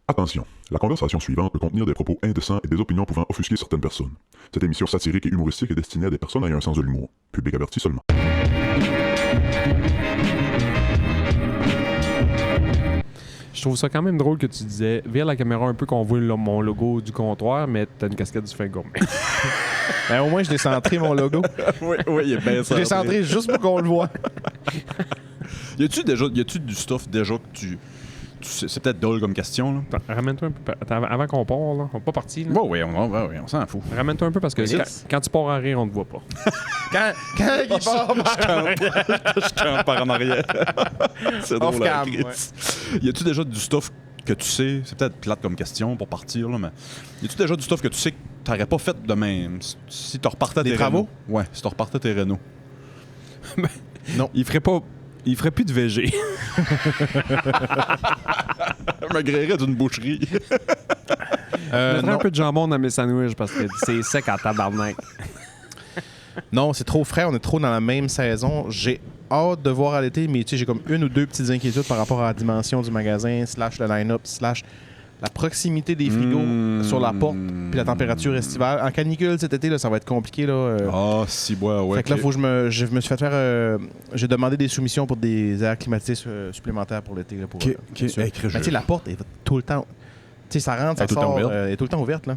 Attention, la conversation suivante peut contenir des propos indécents et des opinions pouvant offusquer certaines personnes. Cette émission satirique et humoristique est destinée à des personnes ayant un sens de l'humour. Public averti seulement. Je trouve ça quand même drôle que tu disais vire la caméra un peu qu'on voit mon logo du comptoir, mais t'as une casquette du fin gourmet. Ben, au moins, je l'ai centré, mon logo. oui, il est bien Je l'ai centré juste pour qu'on le voit. Y a-tu du stuff déjà que tu sais, c'est peut-être drôle comme question, là? Ramène-toi un peu. Attends, avant qu'on part, là, on n'est pas parti. Oui, on s'en fout. Ramène-toi un peu parce que quand tu pars à rire, on te voit pas. Quand il part, Je campe par en arrière. C'est drôle. Off-cam, Y a-tu déjà du stuff que tu sais, c'est peut-être plate comme question pour partir, là, mais y a-tu déjà du stuff que tu sais que t'aurais pas fait de même si tu repartais Des tes travaux? Renault? Ouais, si tu repartais tes Renault. Non. Il ferait plus de VG. Je me gréerais d'une boucherie. Mettrais non. un peu de jambon dans mes sandwichs parce que c'est sec en tabarnak. Non, c'est trop frais, on est trop dans la même saison. J'ai hâte de voir à l'été, mais tu sais, j'ai comme une ou deux petites inquiétudes par rapport à la dimension du magasin, / le line-up, / la proximité des frigos sur la porte, puis la température estivale. En canicule cet été, là, ça va être compliqué. Là, Si, ouais. fait que là, faut que je me suis fait faire. J'ai demandé des soumissions pour des airs climatisés supplémentaires pour l'été. Là, pour, OK. mais tu sais, la porte est tout le temps. Tu sais, ça rentre, ça Elle est tout le temps sort. ouverte. Elle est tout le temps ouverte. Là.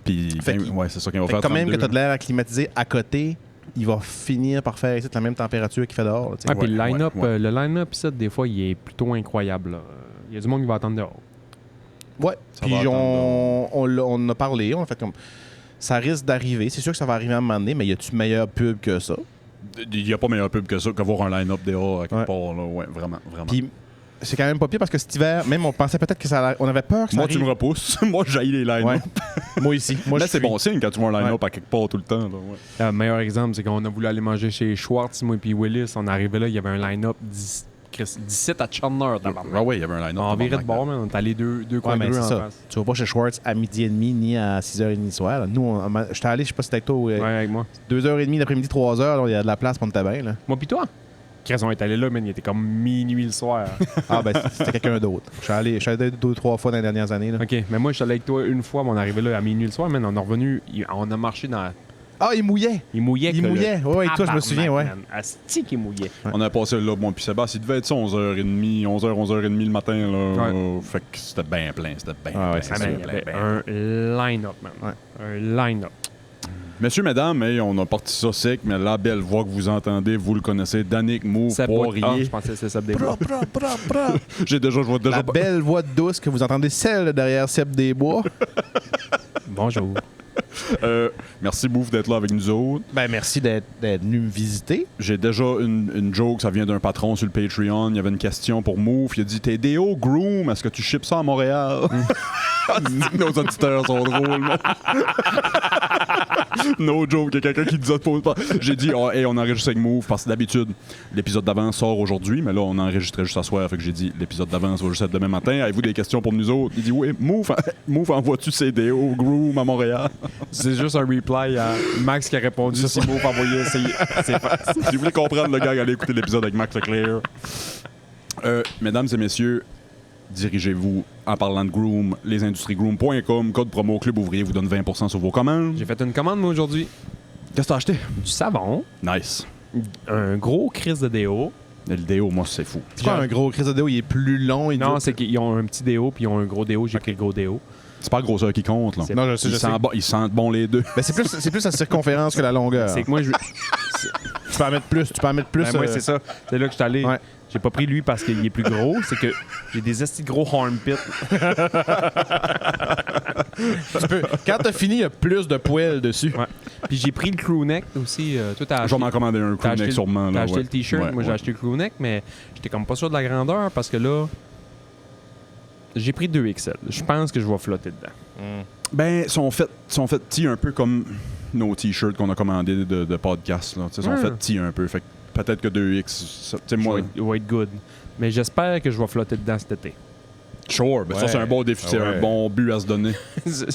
Puis, Fait que- ouais, c'est ça qu'ils vont Fait faire. que quand même que 32, tu as de l'air climatisé à côté, il va finir par faire ici la même température qu'il fait dehors. Là, tu sais. Puis le line-up, ouais. le line-up ici, des fois, il est plutôt incroyable. Là. Il y a du monde qui va attendre dehors. Ouais. Ça Puis va attendre, on en a parlé, on a fait comme. Ça risque d'arriver. C'est sûr que ça va arriver à un moment donné, mais y a-tu meilleure pub que ça? Il n'y a pas meilleur pub que ça, qu'avoir un line-up dehors à quelque Ouais. part. Là. Ouais, vraiment. Puis c'est quand même pas pire parce que cet hiver, même on pensait peut-être que ça allait. On avait peur que ça Moi, arrive. tu me repousses. Moi, j'haïs les line-up. Ouais. Moi ici. Moi, Là, je c'est suis- bon signe quand tu vois un line-up à quelque part tout le temps. Là, ouais. Le meilleur exemple, c'est qu'on a voulu aller manger chez Schwartz, moi et Willis. On arrivait là, il y avait un line-up d'ici à Chandler. Ah ouais, il y avait un line-up. On virait de bord, mais on est allé deux coins Ouais, de mais rue c'est en ça. face. Tu vas pas chez Schwartz à 12h30 ni à 6h30 le soir. Nous, j'étais allé, je sais pas si c'était avec toi, Ouais, avec moi. 2h30 l'après-midi, 3h, il y a de la place pour te bien. Là. Moi pis toi? Chris, on est allé là, mais il était comme minuit le soir. Ah, ben, c'était quelqu'un d'autre. Je suis allé 2-3 fois dans les dernières années. Là. OK, mais moi, je suis allé avec toi une fois, mais on est arrivé là à minuit le soir, mais on est revenu, on a marché dans... Ah, il mouillait! Il mouillait. Il que mouillait. le Ouais, toi, je me souviens, ouais. tabarnak, man. Asti qu'il mouillait. On a passé là, bon, puis Sébastien, il devait être ça 11h30, 11h30 le matin. Là, fait que c'était bien plein. C'était bien Ah ouais, plein. c'est Ah, sûr. man, il y avait un line-up, man. Ouais. Un line-up. Messieurs, mesdames, hey, on a parti ça sec, mais la belle voix que vous entendez, vous le connaissez, Danick Mou, Ah, Poirier. je pensais que c'est Seb Desbois. Je vois déjà La belle voix douce que vous entendez, celle derrière Seb Desbois. Bonjour. Merci, Bouffe, d'être là avec nous autres. Ben, merci d'être venu me visiter. J'ai déjà une joke, ça vient d'un patron sur le Patreon. Il y avait une question pour Move. Il a dit: T'es Déo Groom, est-ce que tu ships ça à Montréal? Nos auditeurs sont drôles, man. No joke, il y a quelqu'un qui dit ça de pause pas. J'ai dit: hey, on enregistre avec Move parce que d'habitude, l'épisode d'avant sort aujourd'hui, mais là, on enregistrait juste à soir. Fait que j'ai dit: l'épisode d'avant va juste être demain matin. Avez-vous des questions pour nous autres? Il dit: oui, Move envoie-tu ses Déo Groom à Montréal? C'est juste un reply à Max qui a répondu si Mo envoyé. C'est Si vous voulez comprendre le gars, allez écouter l'épisode avec Max Leclerc. Mesdames et messieurs, dirigez-vous en parlant de Groom, lesindustriesgroom.com, code promo Club Ouvrier vous donne 20% sur vos commandes. J'ai fait une commande, moi, aujourd'hui. Qu'est-ce que t'as acheté? Du savon, Nice. un gros crise de déo. Le déo, moi, c'est fou. C'est quoi un gros Chris de déo? Il est plus long. Non, c'est qu'ils ont un petit déo, puis ils ont un gros déo. J'ai pris le gros déo. C'est pas la grosseur qui compte, là. C'est- Non, je sais, Ils je sais. sentent bon, ils sentent bon les deux. Ben, c'est plus la circonférence que la longueur. C'est que moi, Tu peux en mettre plus. Tu peux en mettre plus. Ben, moi, c'est ça. C'est là que je suis allé. Ouais. J'ai pas pris lui parce qu'il est plus gros. C'est que j'ai des estis de gros armpits. Quand t'as fini, il y a plus de poils dessus. Ouais. Puis j'ai pris le crewneck aussi. Toi, t'as Je vais acheté, m'en commander un t'as acheté crewneck sûrement. t'as Là, acheté ouais. le t-shirt. Ouais, moi, j'ai ouais. acheté le crewneck, mais j'étais comme pas sûr de la grandeur parce que là, j'ai pris 2 XL. Je pense que je vais flotter dedans. Ben, sont faits petits un peu comme nos t-shirts qu'on a commandés de podcast. Là. Ils sont faits petits un peu. Fait que peut-être que 2X. Tu sais, moi. Il va être good. Mais j'espère que je vais flotter dedans cet été. Sure, ben ça, Ouais. c'est un bon défi, c'est Ouais. un bon but à se donner. C'est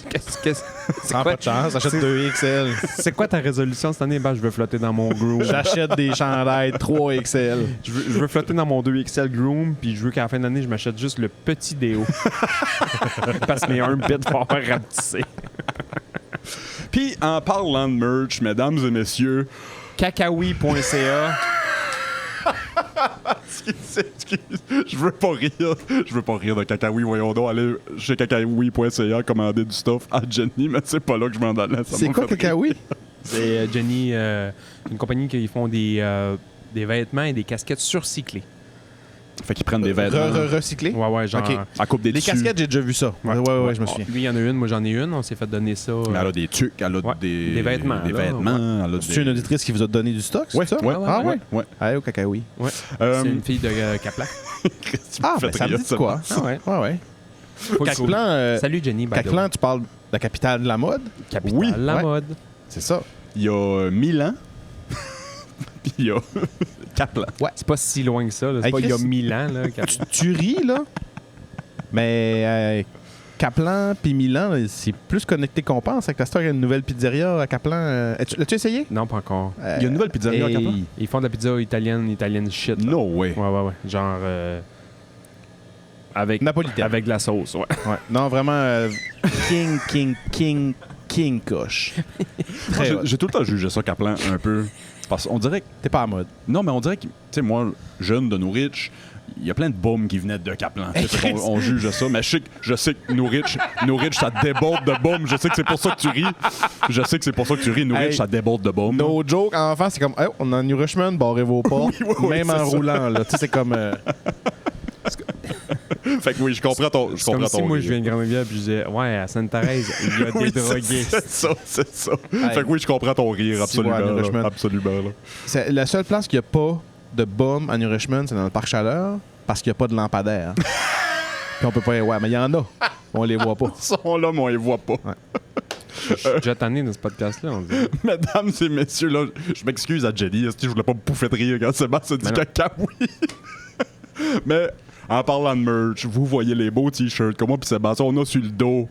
Prends quoi, pas de chance, achète 2 XL. c'est quoi ta résolution cette année? Ben, je veux flotter dans mon groom. J'achète des chandails 3 XL. Je veux flotter dans mon 2XL groom, puis je veux qu'à la fin de l'année, je m'achète juste le petit déo. Parce que mes armpits vont avoir rapetisser. Puis, en parlant de merch, mesdames et messieurs, Cacaoui.ca. excuse, je veux pas rire. Je veux pas rire de Cacaoui, voyons donc. Allez chez cacaoui.ca commander du stuff à Jenny, mais c'est pas là que je m'en allais. ça C'est m'a quoi, fait rire. Cacaoui? C'est Jenny, une compagnie qui font des vêtements et des casquettes surcyclées. Fait qu'ils prennent des vêtements Recyclé? Ouais, genre. Ok. à coupe des Les tissus. casquettes, j'ai déjà vu ça. Ouais, je me souviens. Lui, il y en a une, moi j'en ai une. On s'est fait donner ça. Elle a des tucs, elle a Ouais, des vêtements, Des là, vêtements, elle a C'est une auditrice qui vous a donné du stock, Ouais, c'est ça? ouais, Ah ouais? ouais. Allez au Cacaoui. Ouais. Euh, C'est une fille de Kaplan. Ah, ben ça me dit de quoi? Ah ouais. Ah ouais. Full Cacplan, cool. Salut Jenny. by the way. Cacplan, tu parles de la capitale de la mode? Capitale, Oui. la Ouais. mode. C'est ça. Il y a Milan, puis il y a Kaplan. C'est pas si loin que ça. là. C'est Hey, pas il y a Chris, 1000 ans. Là, Kaplan. Tu ris, là? Mais Kaplan puis Milan, là, c'est plus connecté qu'on pense. Avec la star, il y a une nouvelle pizzeria à Kaplan. L'as-tu essayé? Non, pas encore. Il y a une nouvelle pizzeria à Hey. Kaplan? Ils font de la pizza italienne shit. là. No way. Ouais. Genre. Avec Napolitaine. de la sauce, ouais. Ouais. Non, vraiment, King Kush. Moi, Très hot. j'ai tout le temps jugé ça, Kaplan, un peu. Parce qu'on dirait que. T'es pas à mode. Non, mais on dirait que, tu sais, moi, jeune de Norwich, il y a plein de bums qui venaient de Kaplan. Tu sais, fait qu'on- on juge ça. Mais je sais que Norwich, ça déborde de bums. Je sais que c'est pour ça que tu ris. Norwich, Hey. ça déborde de bums. No joke, en enfant, c'est comme, hey, on a un New Richmond, barrez vos portes. oui, Même c'est en ça. roulant, là. Tu sais, c'est comme. Fait que oui, je comprends ton. C'est comme si moi je viens de Grande-Rivière puis je disais ouais à Sainte-Thérèse il y a Oui, des drogués. c'est ça. Fait que oui, je comprends ton rire, Si, ouais, absolument. Nourishment. là. Absolument. Là. C'est la seule place qu'il n'y a pas de bum à New Richmond, c'est dans le parc Chaleur, parce qu'il n'y a pas de lampadaire. Puis on peut pas. Ouais, mais il y en a. On les voit pas. Ils sont là, mais on les voit pas. Je suis déjà tanné dans ce podcast-là, on dirait. Mesdames et messieurs, là, je m'excuse à Jenny. Je voulais pas me pouffer de rire quand Sébastien dit Mais non. caca, oui. Mais en parlant de merch, vous voyez les beaux t-shirts que moi puis Sébastien, on a sur le dos.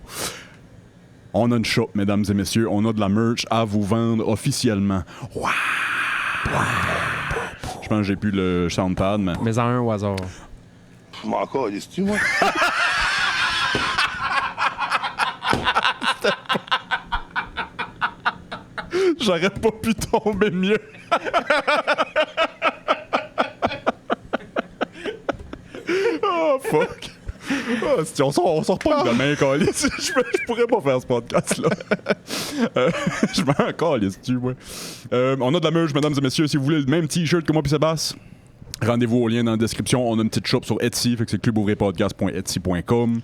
On a une shop, mesdames et messieurs. On a de la merch à vous vendre officiellement. Wow! Je pense que j'ai plus le soundpad, mais... Mais en un au hasard. Je m'en calisse-tu, moi? J'aurais pas pu tomber mieux. Oh, fuck. Ah, si on sort pas demain, câlisse. Je pourrais pas faire ce podcast-là. Je m'en calisse-tu, moi. On a de la merch, mesdames et messieurs. Si vous voulez le même t-shirt que moi puis Sébastien, rendez-vous au lien dans la description. On a une petite shop sur Etsy, fait que c'est clubouvrier-podcast.etsy.com.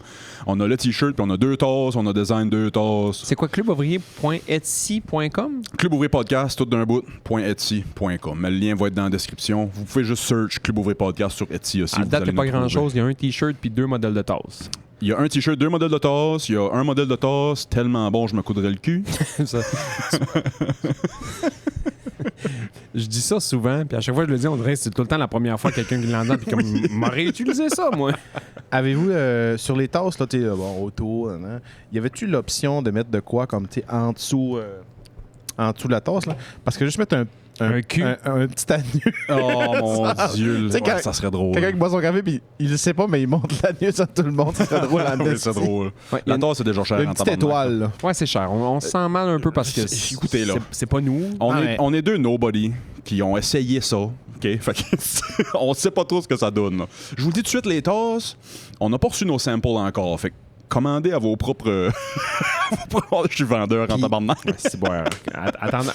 On a le t-shirt, puis on a 2 tasses. On a design 2 tasses. C'est quoi clubouvrier.etsy.com? Club Ouvrier Podcast, tout d'un bout, .etsy.com. Mais le lien va être dans la description. Vous pouvez juste search Club Ouvrier Podcast sur Etsy aussi. À vous date, il allez n'y a pas nous trouver. grand-chose. Il y a un t-shirt puis 2 modèles de tasses. Il y a un t-shirt, 2 modèles de tasse. Il y a un modèle de tasse tellement bon, je me coudrais le cul. Ça- je dis ça souvent, puis à chaque fois que je le dis, on dirait que c'est tout le temps la première fois que quelqu'un qui l'entend, puis comme, m'aurait utilisé ça, moi. Avez-vous, sur les tasses, là, tu sais, bon, autour, hein, y avait-tu l'option de mettre de quoi comme, tu sais, en dessous de la tasse, là? Parce que juste mettre Un cul. un petit anus. Oh mon Dieu. Tu sais, Ouais, quand- ça serait drôle. Quelqu'un qui boit son café, puis il le sait pas, mais il monte l'anus à tout le monde. C'est drôle en Oui, c'est esti. drôle. Ouais, il y a La tasse, c'est déjà cher. Une en petite tabarnak. étoile, là. Ouais, c'est cher. On se sent mal un peu parce que Écoutez, là. c'est pas nous. On est deux nobody qui ont essayé ça. OK? Fait que on sait pas trop ce que ça donne. là. Je vous dis tout de suite, les tasses, on n'a pas reçu nos samples encore. Fait que commandez à vos propres... Je suis vendeur en tabarnak. C'est bon.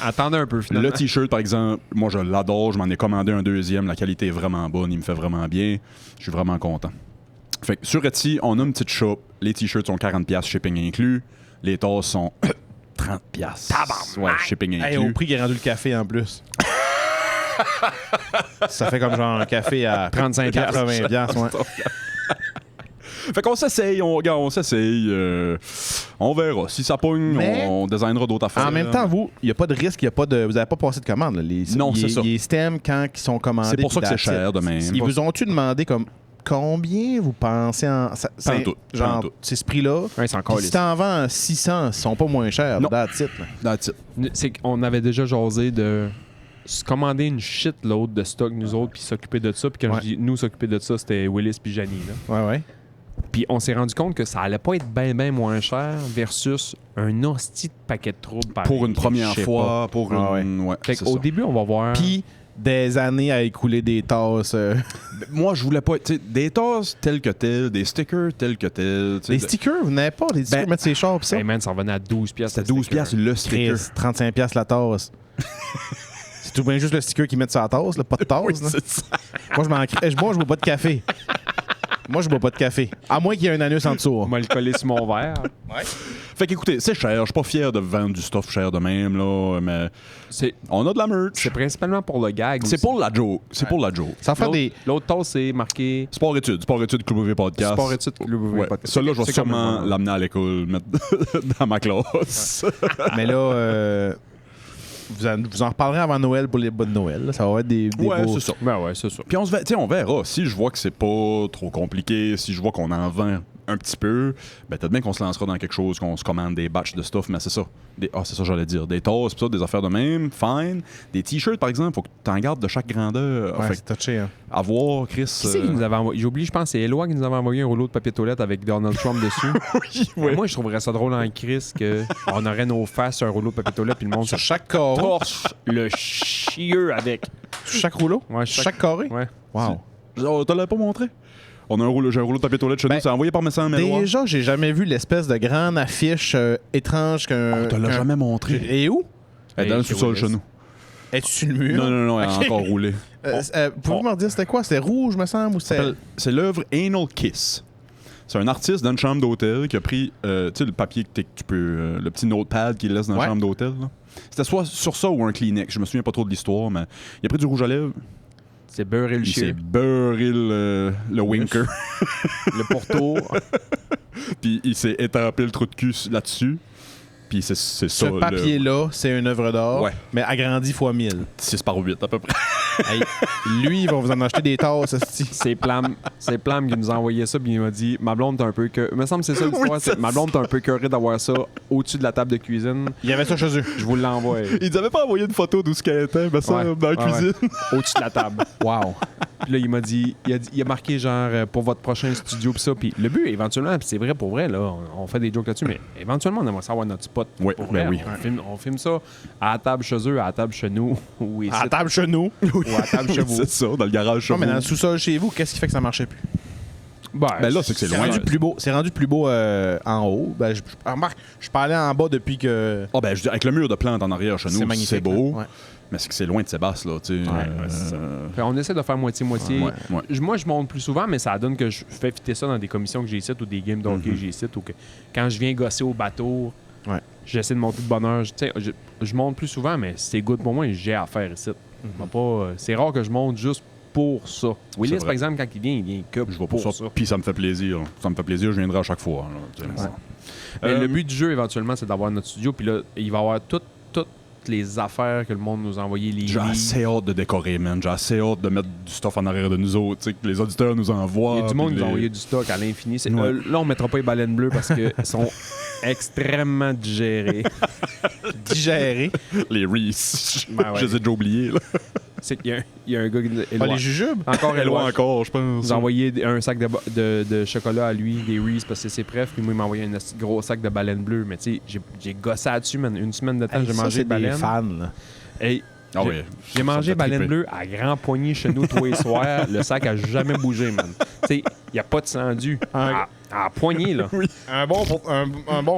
Attendez un peu, finalement. Le t-shirt, par exemple, moi, je l'adore. Je m'en ai commandé un deuxième. La qualité est vraiment bonne. Il me fait vraiment bien. Je suis vraiment content. Fait que sur Etsy, on a une petite shop. Les t-shirts sont 40$, shipping inclus. Les tasses sont 30$. Ouais, shipping Hey, inclus. au prix qu'il a rendu le café en plus. Ça fait comme genre un café à 35$. 80$. Ouais. Fait qu'on s'essaye, on s'essaye. On verra. Si ça pogne, Mais- on designera d'autres affaires. En même temps, vous, il n'y a pas de risque, vous n'avez pas passé de commande. Là. Non, c'est ça. Les stems, quand ils sont commandés. C'est pour ça que puis c'est cher de même. Ils vous ont-tu demandé comme combien vous pensez en. Pas en tout, pas en Genre, tout. c'est ce prix-là. Ouais, c'est encore Puis si t'en vends 600, ils sont pas moins chers. Non. That's it, là. That's it. C'est qu'on avait déjà jasé de se commander une shitload de stock, nous autres, puis s'occuper de ça. Puis quand Ouais. je dis nous s'occuper de ça, c'était Willis puis Janie. Là. Ouais, ouais. Puis on s'est rendu compte que ça allait pas être bien moins cher versus un hostie de paquet de troubles pareil. Pour une première je sais fois, pour Ah une. Ouais, Fait c'est qu'au ça. début, on va voir. Puis des années à écouler des tasses. Moi, je voulais pas. Tu sais, des tasses telles que telles, des stickers tels que tels. tu sais, Des de- stickers, vous n'avez pas des stickers Ben, mettre ses chars pis ça? Hey man, ça revenait à 12 piastres. C'était 12 piastres le sticker. Chris, 35 piastres la tasse. C'est tout bien juste le sticker qu'ils mettent sur la tasse, là, pas de tasse. Oui, là. c'est ça. Moi, je bois pas de café. Moi, je bois pas de café. À moins qu'il y ait un anus en dessous. On m'a le collé sur mon verre. Fait qu'écoutez, c'est cher. Je suis pas fier de vendre du stuff cher de même, là, mais C'est on a de la merch. c'est principalement pour le gag. C'est aussi. pour la joke. C'est pour la joke. Ça fait L'autre- des. L'autre tasse, c'est marqué Sport-études Club OV Podcast. Sport-études Club OV Ouais. Podcast. Celui-là, je vais C'est comme sûrement un- l'amener à l'école, mettre dans ma classe. Mais là, vous en reparlerez avant Noël pour les bas de Noël. là. Ça va être des Ouais, beaux... c'est ça. Ben ouais, c'est ça. Puis on verra. Si je vois que c'est pas trop compliqué, si je vois qu'on en vend un petit peu, ben peut-être bien qu'on se lancera dans quelque chose, qu'on se commande des batchs de stuff, mais c'est ça. C'est ça que j'allais dire. Des tasses, pis ça, des affaires de même, fine. Des t-shirts, par exemple, faut que tu en gardes de chaque grandeur. Ouais, Fait c'est touché. Hein. à voir, Chris. Qui c'est qui nous avait envoyé? J'ai oublié, je pense, c'est Éloi qui nous avait envoyé un rouleau de papier toilette avec Donald Trump dessus. oui. Moi, je trouverais ça drôle en crise qu'on aurait nos faces sur un rouleau de papier toilette puis le monde Sur se chaque carreau. torche le chieux avec. Sur chaque rouleau. Ouais, Sur chaque carré. Ouais. Wow. Oh, t'as l'as pas montré? J'ai un rouleau de papier toilette chez Ben, nous. C'est envoyé par Messin Méloir. Déjà, j'ai jamais vu l'espèce de grande affiche étrange qu'un. On te l'a qu'un- jamais montré. Et où? Elle est dans le chez sous-sol Willis. chez nous. Es-tu sur le mur? Non, elle Ok. est encore roulée. Pouvez-vous me redire c'était quoi? C'était rouge, me semble, ou c'était. C'est l'œuvre Anal Kiss. C'est un artiste dans une chambre d'hôtel qui a pris, tu sais, le papier que tu peux, le petit notepad qu'il laisse dans la Ouais. chambre d'hôtel. là. C'était soit sur ça ou un Kleenex. Je me souviens pas trop de l'histoire, mais il a pris du rouge à lèvres. C'est beurré le Il s'est chieux. beurré le winker. Le pourtour. Puis il s'est étampé le trou de cul là-dessus. Puis c'est ça. Ce papier-là, c'est une œuvre d'art, Ouais. mais agrandi fois 1000. 6 par 8 à peu près. Hey, lui, il va vous en acheter des tasses, esti. C'est Plam qui nous a envoyé ça, puis il m'a dit ma blonde, t'es un peu que. Il me semble que c'est ça l'histoire. Oui, c'est c'est ma blonde, t'es un peu curée d'avoir ça au-dessus de la table de cuisine. Il y avait ça chez eux. Je vous l'envoie. Ils avaient pas envoyé une photo d'où ce qu'elle était, mais ça, Ouais. dans la Ouais, cuisine. Au-dessus de la table. Wow. Puis là, il m'a dit, il a marqué genre pour votre prochain studio, puis ça. Puis le but, éventuellement, puis c'est vrai pour vrai, là, on fait des jokes là-dessus, mais éventuellement, on aimerait savoir notre spot. Oui, pour ben vrai. oui. On filme ça à la table chez eux, à la table chez nous, ou ici, À la table chez nous. ou à la table chez vous. C'est ça, dans le garage chez Non, mais dans vous. le sous-sol chez vous, qu'est-ce qui fait que ça marchait plus? Ben là, c'est que c'est C'est loin. rendu plus beau. C'est rendu plus beau en haut. Ben, remarque, je parlais en bas depuis que. Ah ben, je veux dire, avec le mur de plantes en arrière chez C'est nous, magnifique. c'est beau. là. Ouais. Mais c'est que c'est loin de Sébastien, là, tu sais. c'est ça. Fait, on essaie de faire moitié-moitié. Ouais, ouais. Moi, je monte plus souvent, mais ça donne que je fais fitter ça dans des commissions que j'ai ici ou des games d'hockey que j'ai ici ou que quand je viens gosser au bateau, Ouais. j'essaie de monter de bonne heure. Tu sais, je monte plus souvent, mais c'est good pour moi et j'ai à faire ici. C'est rare que je monte juste pour ça. Willis, vrai. par exemple, quand il vient que Je vais pour ça. Puis ça me fait plaisir. Ça me fait plaisir, je viendrai à chaque fois. Là, tu sais. Mais le but du jeu, éventuellement, c'est d'avoir notre studio. Puis là, il va y avoir toutes les affaires que le monde nous a envoyées. Les J'ai assez hâte de décorer, man. J'ai assez hâte de mettre du stuff en arrière de nous autres. Tu sais, que les auditeurs nous envoient. Il y a du monde qui nous a puis envoyé du stock à l'infini. Ouais. Là, on mettra pas les baleines bleues parce qu'elles sont extrêmement digérées. Digéré. les Reese. Ben ouais. Je les ai déjà oubliés. Là. C'est qu'il y a un gars qui Ah, Éloi. les jujubes? Encore Loin Éloi. encore, je pense. nous a envoyé un sac de chocolat à lui, des Reese, parce que c'est préf. Puis moi, il m'a envoyé un esti de gros sac de baleines bleues. Mais tu sais, j'ai gossé là-dessus, man. Une semaine de temps, Hey, j'ai ça, mangé c'est de baleine. des fans, là. Hey, Ah ouais. j'ai mangé Ça me fait baleine triper. bleue à grand poignet chez nous tous les soirs. Le sac a jamais bougé, man. Tu sais, il n'y a pas de sandu. À poignée, là. Un bon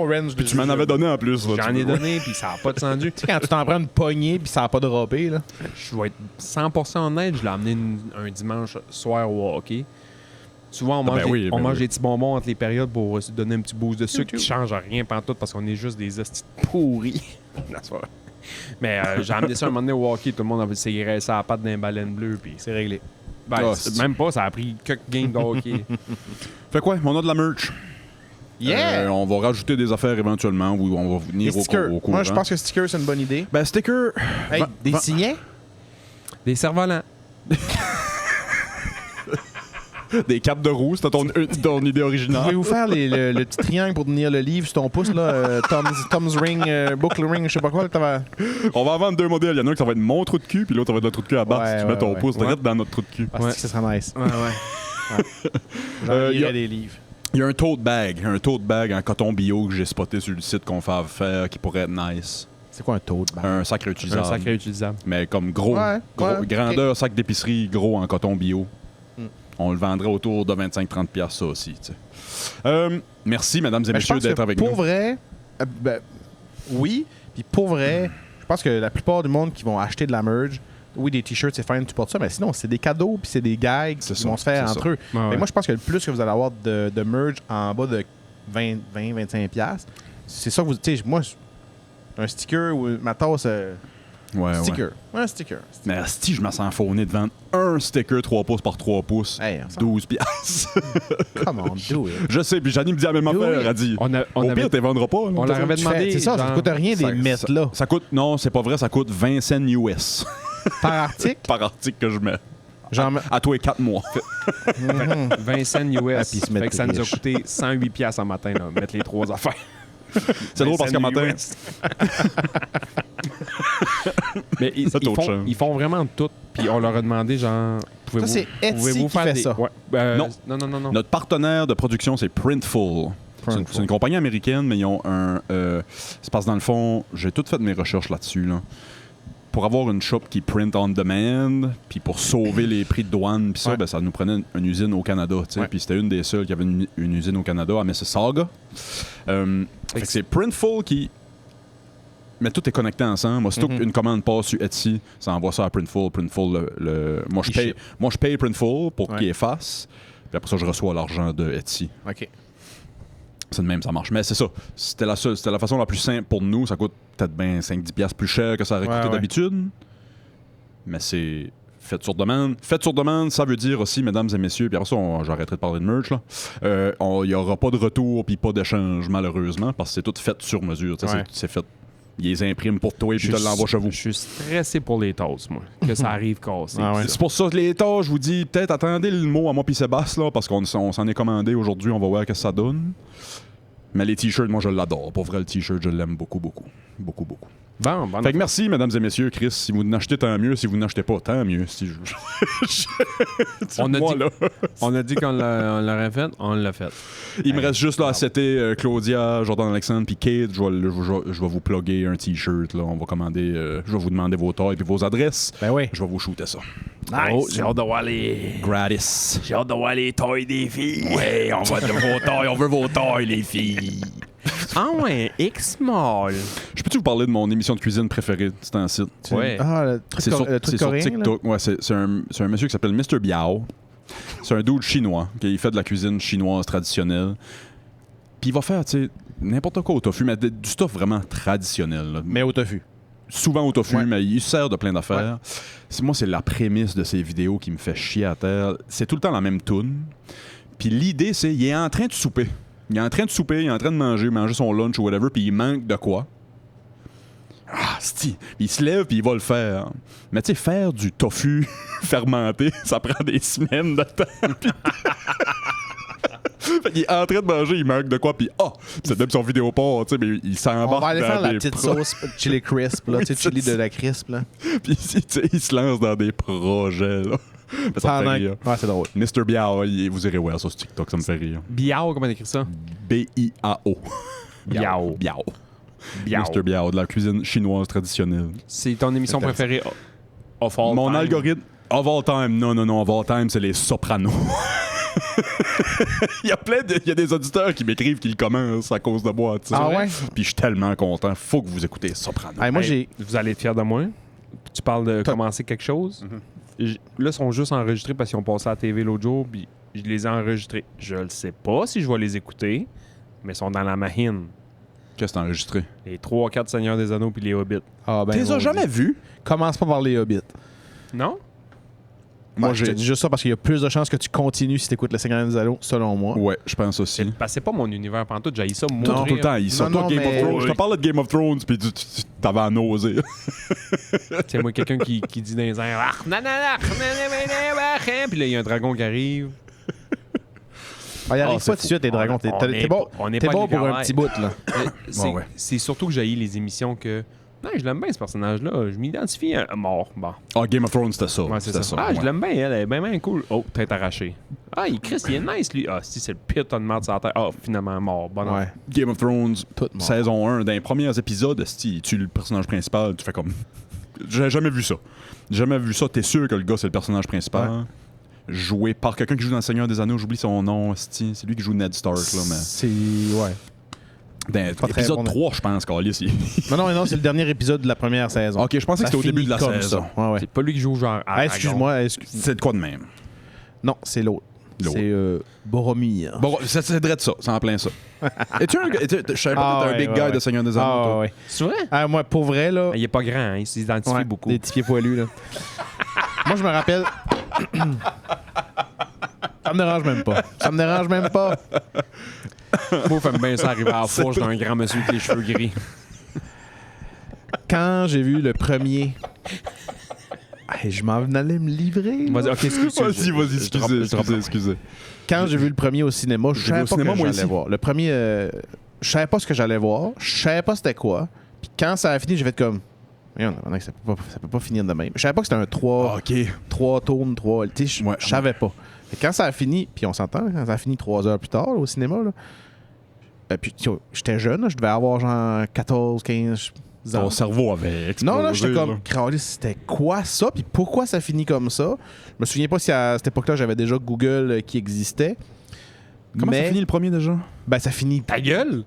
range de Tu m'en avais donné en plus. là, J'en tu ai vois. donné, puis ça n'a pas de sandu. Tu sais, quand tu t'en prends une poignée puis ça n'a pas droppé, là. Je vais être 100% honnête, je l'ai amené un dimanche soir au hockey. Souvent, on mange, ben oui, on ben mange oui. des petits bonbons entre les périodes pour se donner un petit boost de sucre qui change rien pantoute parce qu'on est juste des hosties pourris. La soirée. Mais j'ai amené ça un moment donné au hockey, tout le monde avait essayé ça à la patte d'un baleine bleue, puis C'est réglé. ben, Ah, c'est- c'est- même pas, ça a pris quelques games de hockey. Fait quoi? On a de la merch. Yeah! On va rajouter des affaires éventuellement ou on va Des venir stickers. au courant. Moi, je pense que sticker, c'est une bonne idée. Ben, sticker. Hey, Va- des va- signets? Des cerfs-volants. Des capes de roue, c'était ton idée originale. Pouvez-vous faire le petit triangle pour tenir le livre sur ton pouce, là? Tom's Ring, Buckle Ring, je sais pas quoi. On va en vendre 2 modèles. Il y en a un qui ça va être mon trou de cul, puis l'autre ça va être le trou de cul à bas. Ouais, si tu mets ton ouais, pouce ouais. direct dans notre trou de cul. Ah, ça serait nice. Ouais. J'en y a- lirais des livres. Il y a un tote bag en coton bio que j'ai spoté sur le site qu'on fait faire qui pourrait être nice. C'est quoi un tote bag? Un sac Un réutilisable. sac réutilisable. Mais comme gros. Ouais, ouais, grandeur, sac d'épicerie, gros en coton bio. Mm. On le vendrait autour de 25-30$ ça aussi. Tu sais. Merci, mesdames et Ben, je messieurs, pense d'être que avec pour nous. vrai, oui. Puis pour vrai, je pense que la plupart du monde qui vont acheter de la merge, oui, des t-shirts, c'est fine, tu portes ça, mais sinon, c'est des cadeaux puis c'est des gags C'est qui ça, vont se faire c'est entre ça. eux. Ouais, Mais ouais. moi, je pense que le plus que vous allez avoir de merge en bas de 20-25$, c'est ça que vous. Tu sais, moi, un sticker ou ma tasse. Ouais, Sticker. ouais. Un sticker. Mais si je me sens fauné de vendre un sticker 3 pouces par 3 pouces, Hey, on s'en- 12$. Come on, do it. Je sais, puis Janine me dit la même Oui, affaire. oui. Elle dit On au avait- pire, tu les vendras pas. là. on leur avait demandé. C'est ça, ça genre, coûte rien des mettre là. Ça coûte, non, c'est pas vrai, ça coûte 20 cents US Par article, par article que je mets. j'en mets. À tous les 4 mois. 20 cents US. Ah, puis ils se mettent Fait que ça nous a riches. coûté 108$ en matin, là, mettre les 3 affaires. C'est drôle parce qu'à 20 matin, US. Mais ils, Ça, ils t'autre font, chose. ils font vraiment tout. Puis on leur a demandé, genre, Ça, c'est Etsy qui fait ça. Ouais. Non. Non. notre partenaire de production, c'est Printful. C'est une compagnie américaine, mais ils ont un. C'est parce que dans le fond, j'ai tout fait mes recherches là-dessus. Là. Pour avoir une shop qui print on demand, puis pour sauver les prix de douane, puis ça, Ouais. ben, ça nous prenait une usine au Canada. tu sais. Ouais. Puis c'était une des seules qui avait une usine au Canada à Mississauga. Fait que c'est Printful qui. Mais tout est connecté ensemble. Aussitôt qu'une commande passe sur Etsy, ça envoie ça à Printful. Printful, moi, je paye Printful pour Ouais. qu'il efface. Puis après ça, je reçois l'argent de Etsy. OK. C'est de même, ça marche. Mais c'est ça. C'était la façon la plus simple pour nous. Ça coûte peut-être bien 5-10$ plus cher que ça aurait Ouais, coûté ouais. d'habitude. Mais c'est fait sur demande. Fait sur demande, ça veut dire aussi, mesdames et messieurs, puis après ça, j'arrêterai de parler de merch, là. Il n'y aura pas de retour puis pas d'échange, malheureusement, parce que c'est tout fait sur mesure. Tu sais, Ouais. c'est fait. Ils les impriment pour toi et puis tu te l'envoies chez vous. Je suis stressé pour les tasses, moi. Que ça arrive cassé. Ah ouais. C'est pour ça que les tâches, je vous dis, peut-être attendez le mot à moi puis Sébastien, là, parce qu'on s'en est commandé aujourd'hui, on va voir ce que ça donne. Mais les t-shirts, moi, je l'adore. Pour vrai, le t-shirt, je l'aime beaucoup, beaucoup. Beaucoup, beaucoup. Bon. Fait que merci, mesdames et messieurs. Chris, si vous n'achetez, tant mieux. Si vous n'achetez pas, tant mieux. Si je... On a Moi, dit- là. On a dit qu'on l'aurait fait, on l'a fait. Il me reste juste là à setter Claudia, Jordan Alexandre puis Kate. Je vais vous plugger un t-shirt. Là. On va commander. Je vais vous demander vos tailles et vos adresses. Ben oui. Je vais vous shooter ça. Oh, j'ai hâte de voir les... Gratis. J'ai hâte de voir les tailles des filles. Ouais, on va de vos tailles. On veut vos tailles, les filles. Ah ouais, X-Small. Je peux-tu vous parler de mon émission de cuisine préférée de ce temps-ci? Ouais. Ah, le truc, C'est sur, le truc c'est sur coréen. là. TikTok. Ouais, c'est un monsieur qui s'appelle Mr. Biao. C'est un dude chinois. Il fait de la cuisine chinoise traditionnelle. Puis il va faire, tu sais, n'importe quoi au tofu, mais du stuff vraiment traditionnel. Là. Mais au tofu. Souvent au tofu, Ouais. mais il se sert de plein d'affaires. Moi, c'est la prémisse de ces vidéos qui me fait chier à terre. C'est tout le temps la même toune. Puis l'idée, c'est il est en train de souper. Il est en train de souper, il est en train de manger son lunch ou whatever, puis il manque de quoi. Ah, c'ti. Il se lève puis il va le faire. Mais tu sais, faire du tofu fermenté, ça prend des semaines de temps. Fait qu'il est en train de manger, il manque de quoi, puis c'est même son vidéo part, tu sais, mais il On s'embarque va aller dans faire la des petite pro- sauce chili crisp, là. Tu sais, chili de la crisp, là. Puis tu sais, il se lance dans des projets, là. Mais ça me fait rire. Ouais, c'est drôle. Mr. Biao, vous irez voir ça sur TikTok, ça me fait rire. Biao, comment t'écris ça? B-I-A-O. Biao. Biao. Biao. Mr. Biao, de la cuisine chinoise traditionnelle. C'est ton émission préférée of all Mon time? algorithme, of all time, non, of all time, c'est les Sopranos. Il y a des auditeurs qui m'écrivent qu'ils commencent à cause de moi, tu sais. Ah ouais? Puis je suis tellement content, faut que vous écoutez Sopranos. Hey, moi, Hey, vous allez être fiers de moi. Tu parles de commencer quelque chose. Là, ils sont juste enregistrés parce qu'ils ont passé à la TV l'autre jour, puis je les ai enregistrés. Je ne sais pas si je vais les écouter, mais ils sont dans la machine. Qu'est-ce que t'as enregistré? Les 3-4 Seigneurs des Anneaux puis les Hobbits. Ah, ben, T'es vas-y. jamais vu? Commence pas par les Hobbits. Non? Moi, je te dis juste ça parce qu'il y a plus de chances que tu continues si tu écoutes Le Seigneur des Anneaux, selon moi. Ouais, je pense aussi. Parce que c'est pas mon univers pantoute. J'ai ça Tout, mourir. tout le temps, il sort. Non, Toi, Game mais- of Thrones. Je te parle de Game of Thrones, puis tu t'avais à nauser. C'est moi quelqu'un qui dit dans les airs. Puis là, il y a un dragon qui arrive. Ah, il arrive c'est pas tout de suite, les dragons. T'es on est t'es pas bon du pour un travail. petit bout, là. Ouais. C'est surtout que j'haïs les émissions que. Non, je l'aime bien, ce personnage-là. Je m'identifie à mort. Bon. Ah, Game of Thrones, c'était ça. Ouais, c'est C'était ça. Ah, je ouais. l'aime bien, elle est bien cool. Oh, tête arrachée. Ah, Chris, il est nice, lui. Ah, si, c'est le pire tas de merde sur la terre. Ah, finalement, mort. Bon, non. Ouais. Game of Thrones, Tout mort. saison 1, dans les premiers épisodes, si tu es le personnage principal, tu fais comme. J'ai jamais vu ça. Jamais vu ça. T'es sûr que le gars, c'est le personnage principal. Ouais. Joué par quelqu'un qui joue dans Le Seigneur des Anneaux, j'oublie son nom, esti. C'est lui qui joue Ned Stark, là, mais. C'est. Ouais. Dans Pas très l'épisode bon. 3, je pense, Carlis. Non, c'est le dernier épisode de la première saison. Ok, je pensais que Ça c'était au début de la finit comme saison. ça. Ouais, ouais. C'est pas lui qui joue genre. Ah, excuse-moi. C'est de quoi de même? Non, c'est l'autre. L'autre. C'est Boromir. Bon, c'est vrai de ça, c'est en plein ça. Es-tu un gars. Je savais pas que t'étais un big guy de Seigneur des Anneaux, Ah, toi. ouais. C'est vrai? Ah, moi, pour vrai, là. Il est pas grand, hein, il s'identifie Ouais, beaucoup. des petits pieds poilus, là. Moi, je me rappelle. Ça me dérange même pas. Ça me dérange même pas. Moi, j'aime bien ça arriver à la fourche d'un grand monsieur avec les cheveux gris. Quand j'ai vu le premier. Hey, je m'en allais me livrer. là. Vas-y, ok, excusez. Excusez. Quand j'ai vu le premier au cinéma, je J'ai vu savais au pas cinéma, que moi j'allais aussi. voir. Le premier, je savais pas ce que j'allais voir. Je savais pas c'était quoi. Puis quand ça a fini, j'ai fait comme. Voyons, ça peut pas finir de même. Je savais pas que c'était un 3 tournes, 3. Tu sais, Ouais, je savais pas. Et quand ça a fini, puis on s'entend, quand ça a fini 3 heures plus tard là, au cinéma, là, puis tu vois, j'étais jeune, là, je devais avoir genre 14, 15 ans. Ton cerveau avait explosé. Non, là, j'étais là. comme, Crowley, c'était quoi ça? Puis pourquoi ça finit comme ça? Je me souviens pas si à cette époque-là, j'avais déjà Google qui existait. Comment mais, ça finit le premier déjà? Ben, ça finit Ta gueule!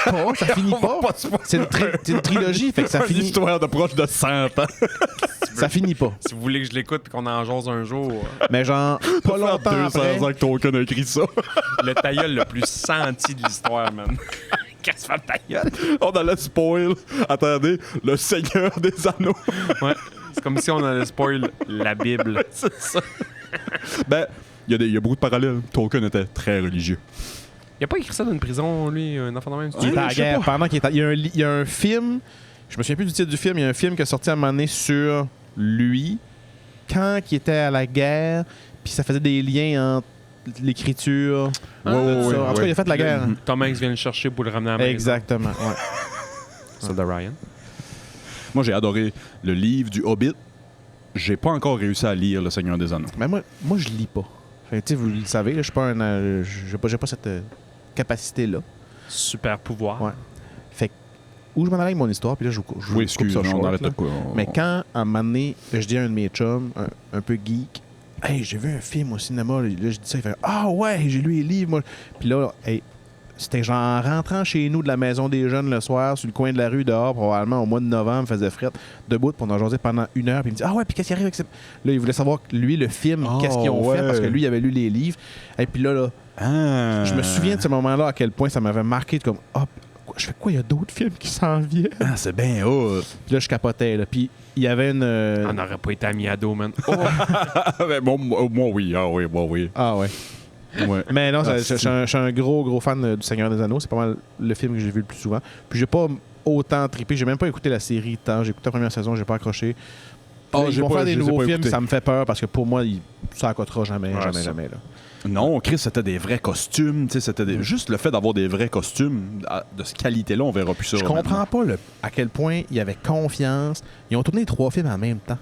pas, ça finit pas. C'est une trilogie, fait que ça Une finit, histoire de proche de 100 ans. ça finit pas. Si vous voulez que je l'écoute et qu'on en jase un jour, Mais genre, pas longtemps 200 après, ans que Tolkien a écrit ça. le ta gueule le plus senti de l'histoire, man. Qu'est-ce que fait ta gueule? On allait spoil. Attendez, le Seigneur des Anneaux. Ouais. C'est comme si on allait spoil la Bible. C'est ça. Ben, il y a beaucoup de parallèles. Tolkien était très religieux. Il a pas écrit ça dans une prison, lui, un enfant de même? il était à la je sais guerre. pas. Pendant qu'il était, il y a un film, je me souviens plus du titre du film, il y a un film qui est sorti à un moment donné sur lui, quand il était à la guerre, puis ça faisait des liens entre l'écriture. Ah, tout ouais, ça. En tout cas, il a fait la guerre. Tom Hanks vient le chercher pour le ramener à la maison. Exactement, ouais. C'est de Ryan. Moi, j'ai adoré le livre du Hobbit. J'ai pas encore réussi à lire Le Seigneur des Anneaux. Mais moi, je lis pas. Fait que, tu sais, vous le savez, là, je suis pas un. J'ai pas cette capacité-là. Super pouvoir. Ouais. Fait que, où je m'en allais avec mon histoire, puis là, je vous Oui, coupe excuse, ça on short, arrête là. de quoi. Mais quand, à un moment donné, je dis à un de mes chums, un peu geek, hey, j'ai vu un film au cinéma, là, je dis ça, il fait ah ouais, j'ai lu les livres, moi. Puis là, hey, c'était genre en rentrant chez nous de la maison des jeunes le soir, sur le coin de la rue dehors, probablement au mois de novembre, faisait fret, debout, pour en jaser pendant 1 heure, puis il me dit ah ouais, puis qu'est-ce qui arrive avec ça? Là, il voulait savoir, lui, le film, Oh, qu'est-ce qu'ils ont ouais. fait, parce que lui, il avait lu les livres. Et puis là, Ah. je me souviens de ce moment-là, à quel point ça m'avait marqué, comme ah, je fais quoi, il y a d'autres films qui s'en viennent? Ah, c'est bien haut. Puis là, je capotais, là. Puis il y avait une. On n'aurait pas été amis ado, man. Oh, Bon, moi, oui. Ah oui, moi, oui. Ah ouais. Ouais. Mais non, Ah, je suis un gros fan du Seigneur des Anneaux. C'est pas mal le film que j'ai vu le plus souvent. Puis j'ai pas autant trippé. J'ai même pas écouté la série tant. J'ai écouté la première saison, j'ai pas accroché. Ah, Ils j'ai vont pas- faire je des les ai nouveaux pas films, écoutés. ça me fait peur parce que pour moi, ça accotera jamais, Ouais, jamais, ça. jamais. Là. Non, Chris, c'était des vrais costumes. Tu sais, c'était juste le fait d'avoir des vrais costumes de cette qualité-là, on verra plus ça. Je comprends pas à quel point il y avait confiance. Ils ont tourné 3 films en même temps.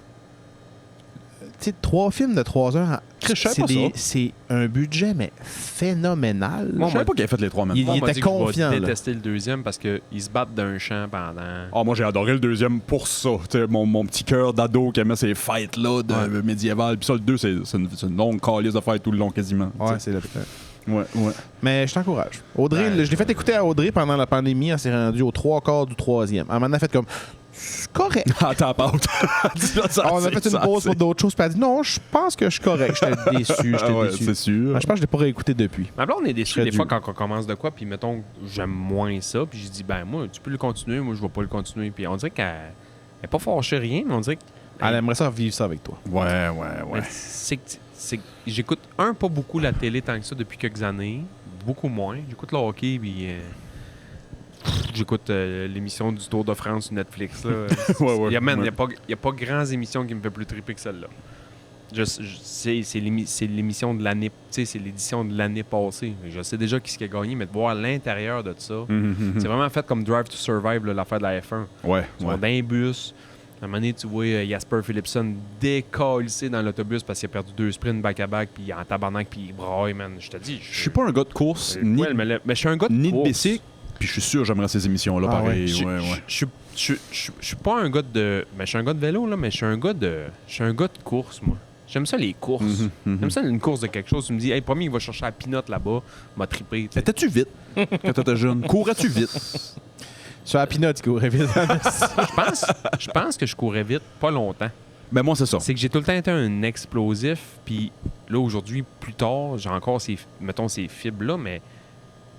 Tu sais, 3 films de 3 heures. Chris, je savais pas ça. C'est un budget, mais phénoménal. Moi, Je savais pas qu'il avait fait les 3 même. Il- Moi, on m'a était dit que je vais confiant, là. détester le deuxième parce qu'ils se battent d'un champ pendant. Ah, moi, j'ai adoré le deuxième pour ça. Tu sais, mon petit cœur d'ado qui aimait ces fights-là de médiéval. Puis ça, le 2, c'est une longue calice de fight tout le long quasiment. Ouais, tu sais. c'est le. Ouais. Mais je t'encourage. Audrey, je l'ai fait écouter à Audrey pendant la pandémie. Elle s'est rendue aux 3/4 du 3e. Elle m'en a fait comme. C'est correct. Ah, t'as pas. On a fait une pause pour d'autres choses. Puis elle a dit non, je pense que je suis correct. J'étais déçu. Ah ouais, déçu. c'est sûr. Je pense que je l'ai pas réécouté depuis. Ma blonde est déçue Très des fois dur. quand on commence de quoi, puis mettons, j'aime moins ça, puis je dis, ben moi, tu peux le continuer, moi, je vais pas le continuer. Puis on dirait qu'elle est pas fâchée rien, mais on dirait que. Elle aimerait ça vivre ça avec toi. Ouais. Mais c'est que j'écoute pas beaucoup la télé tant que ça depuis quelques années, beaucoup moins. J'écoute le hockey, puis j'écoute l'émission du Tour de France sur Netflix. Là. Ouais. Il y a pas grandes émissions qui me fait plus triper que celle-là. C'est l'émission de l'année, tu sais, c'est l'édition de l'année passée. Je sais déjà qui a gagné, mais de voir l'intérieur de ça, c'est vraiment fait comme Drive to Survive, là, l'affaire de la F1. Ouais, Ils sont dans un bus. À un moment donné, tu vois Jasper Philipson décalissé dans l'autobus parce qu'il a perdu 2 sprints back-à-back, puis il est en tabarnak, puis il braille, man. Je te dis. Je suis pas un gars de course, Ouais, mais je suis un gars de ni de course. bicycle, puis je suis sûr que j'aimerais ces émissions-là, Ah pareil. Je Ouais. suis pas un gars de. Ben, je suis un gars de vélo, là, mais je suis un gars de course, moi. J'aime ça, les courses. J'aime ça, une course de quelque chose. Tu me dis, hey, premier, il va chercher la pinotte là-bas, m'a trippé. tu sais. Étais-tu vite quand t'étais jeune? Courais-tu vite? Sur la pinotte, il courait vite. Je pense que je courais vite, pas longtemps. Ben moi, c'est ça. C'est que j'ai tout le temps été un explosif, puis là, aujourd'hui, plus tard, j'ai encore ces fibres-là, mais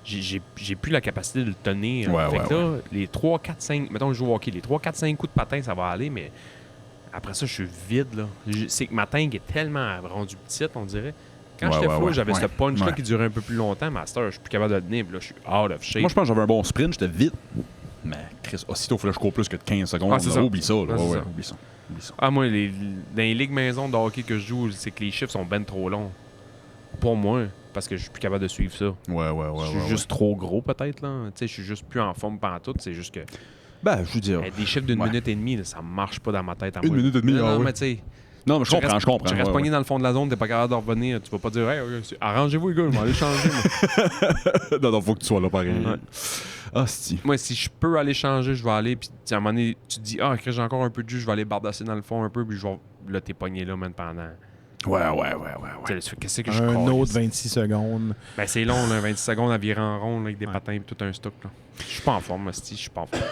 j'ai plus la capacité de le tenir. Ouais, Fait ouais, que là, les 3, 4, 5, mettons, je joue au hockey, les 3, 4, 5 coups de patin, ça va aller, mais après ça, je suis vide, là. C'est que ma tangue est tellement rendue petite, on dirait. Quand Ouais, j'étais ouais, fou, ouais. j'avais Ouais. ce punch-là Ouais. qui durait un peu plus longtemps, mais à cette heure, je suis plus capable de le tenir, puis là, je suis out of shape. Moi, je pense que j'avais un bon sprint, j'étais vite. Mais Chris, aussitôt, il fallait que je cours plus que de 15 secondes. Ah, c'est là. ça. Oublie ça, là. Ah, Ouais, c'est ouais, ça. oublie ça. Oublie ça. Ah, moi, dans les ligues maison de hockey que je joue, c'est que les chiffres sont ben trop longs. Pour moi, parce que je suis plus capable de suivre ça. Ouais. Je suis juste trop gros, peut-être, là. Tu sais, je suis juste plus en forme pantoute. C'est juste que Ben, je veux dire. des chiffres d'une Ouais. minute et demie, là, ça marche pas dans ma tête. À Une moi. minute et demie, Non, ah ouais. mais tu sais, Non, mais je comprends. tu restes ouais, pogné dans le fond de la zone, t'es pas capable de revenir. Tu vas pas dire, hey, arrangez-vous, les gars, je vais aller changer. Moi. Non, faut que tu sois là pareil. Ouais. Ah, si. Moi, si je peux aller changer, je vais aller. Puis à un moment donné, tu te dis, ah, Chris, j'ai encore un peu de jus, je vais aller bardasser dans le fond un peu. Puis je vais. Là, t'es pogné là, même pendant. Ouais. Tu sais, qu'est-ce que je Un calisse? autre 26 secondes. Ben, c'est long, là, 26 secondes à virer en rond là, avec des patins et tout un stock. Là. Je suis pas en forme, Asti, je suis pas en forme.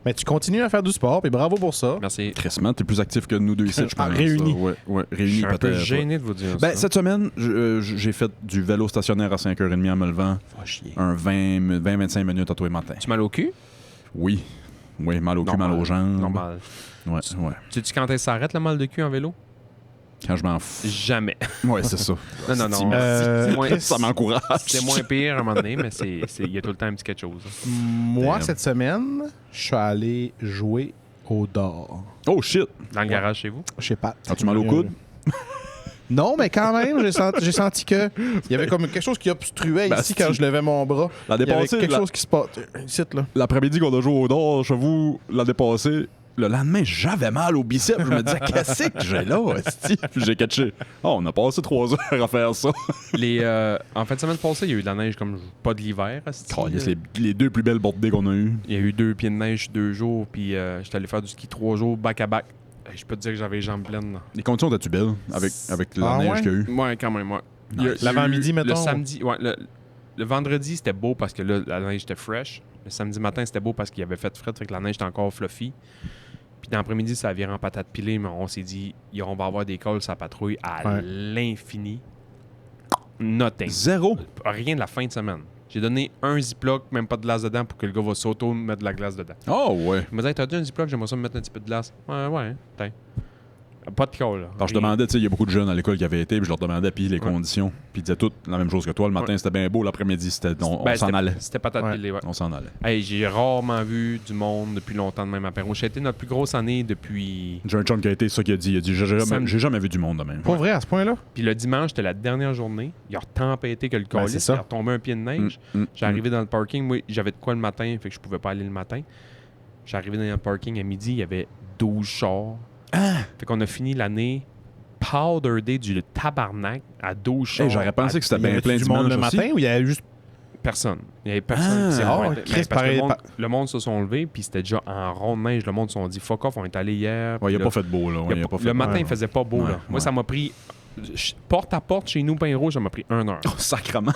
Mais tu continues à faire du sport, puis bravo pour ça. Merci. Crissement, t'es plus actif que nous deux ici, je pense. Réunis. Ça. Ouais, Je réunis suis un peu peut-être. gêné de vous dire Ben, ça. cette semaine, j'ai fait du vélo stationnaire à 5h30 en me levant. Va chier. Un 20-25 minutes à tous les matins. Tu mal au cul? Oui. Oui, mal au cul, Normal. mal aux jambes. Normal. Ouais. Tu sais quand ça s'arrête le mal de cul en vélo? Quand je m'en fous. Jamais. Ouais, c'est ça. Non. Euh, moins- Ça m'encourage. C'est moins pire à un moment donné, mais il y a tout le temps un petit quelque chose. Moi, Damn. cette semaine, je suis allé jouer au dehors. Oh shit. Dans le garage chez vous? Je sais pas. As-tu mal au coude? Non, mais quand même, j'ai senti que il y avait comme quelque chose qui obstruait Ben, ici si. quand je levais mon bras. La Il y avait dépassée, quelque chose qui se passe. Ici, là. l'après-midi qu'on a joué au dehors, je vous l'an dépassé. Le lendemain, j'avais mal au biceps. Je me disais, qu'est-ce que j'ai là, esti? Puis j'ai catché. Oh, on a passé 3 heures à faire ça. En fin de semaine passée, il y a eu de la neige comme pas de l'hiver. Asti. C'est les 2 plus belles bordées qu'on a eues. Il y a eu 2 pieds de neige 2 jours, puis j'étais allé faire du ski 3 jours back-à-back. Je peux te dire que j'avais les jambes pleines. Là. Les conditions étaient-tu belles avec la Ah neige ouais? qu'il y a eu? Ouais, quand même, ouais. L'avant-midi, mettons? Le samedi, ouais. Le vendredi, c'était beau parce que là, la neige était fresh. Le samedi matin, c'était beau parce qu'il avait fait fret, fait que la neige était encore fluffy. Puis dans l'après-midi, ça vient en patate pilée, mais on s'est dit, on va avoir des calls sa patrouille à Ouais. l'infini. Nothing. Zéro. Rien de la fin de semaine. J'ai donné un Ziploc, même pas de glace dedans, pour que le gars va s'auto-mettre de la glace dedans. Oh, ouais. Il m'a dit, t'as-tu un Ziploc, j'aimerais ça me mettre un petit peu de glace. Ouais, tiens. Pas de call, là. Alors, je demandais, tu sais, il y a beaucoup de jeunes à l'école qui avaient été, puis je leur demandais, puis les Ouais. conditions. Puis ils disaient toutes la même chose que toi. Le matin, Ouais. c'était bien beau. L'après-midi, on Ben, s'en c'était- allait. C'était patate Ouais. pilée, ouais. On s'en allait. Hey, j'ai rarement vu du monde depuis longtemps de même apéro. Ça a été notre plus grosse année depuis. J'ai un chum qui a été, ça qui a dit. Il a dit, j'ai jamais vu du monde de même. Pas vrai à ce point-là? Puis le dimanche, c'était la dernière journée. Il a retempêté que le Ben, calice. c'est ça. Il a retombé un pied de neige. J'ai arrivé dans le parking. Moi, j'avais de quoi le matin, fait que je pouvais pas aller le matin. J'ai arrivé dans le parking à midi, il y avait 12 chars. Fait qu'on a fini l'année Powder Day du tabarnak à 12 chars. Hey, j'aurais pensé que c'était Il y bien avait plein du monde le dimanche aussi. matin ou il y avait juste. Personne. Il y avait personne qui s'est Ah, pointé. Chris, Mais parce que pareil, le monde se sont levés, puis c'était déjà en rond de neige. Le monde se sont dit fuck off, on est allé hier. Ouais, il Puis a là, pas fait beau, là. Ouais, il a pas fait le beau. matin, ouais. il faisait pas beau. Ouais, là. Moi, ouais. ça m'a pris porte à porte chez nous, Pain Rouge, ça m'a pris 1 heure. Oh, sacrement.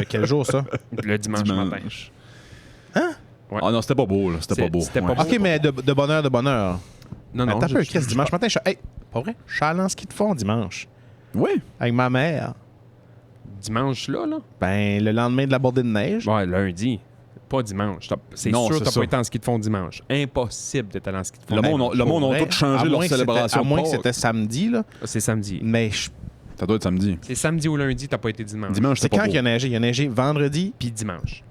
Quel jour ça? Le dimanche matin. Ouais. Ah non, c'était pas beau, là. C'était pas beau. C'était pas Ouais. beau. Ok, mais de bonheur, de bonheur. Non, non. Attends un peu, Chris, dimanche matin, hey, pas vrai? Je suis allé en ski de fond dimanche. Oui. Avec ma mère. Dimanche, là. Ben, le lendemain de la bordée de neige. Ouais, lundi. Pas dimanche. C'est Non, sûr c'est que t'as ça. pas été en ski de fond dimanche. Impossible d'être allé en ski de fond. Le monde, le monde Pour a vrai, tout changé à leur moins que c'était- célébration. À moins que de Pâques. c'était samedi, là. C'est samedi. Mais Ça doit être samedi. C'est samedi ou lundi, t'as pas été dimanche. Dimanche, c'est c'était quand pas qu'il beau. a neigé? Il a neigé vendredi. Puis dimanche.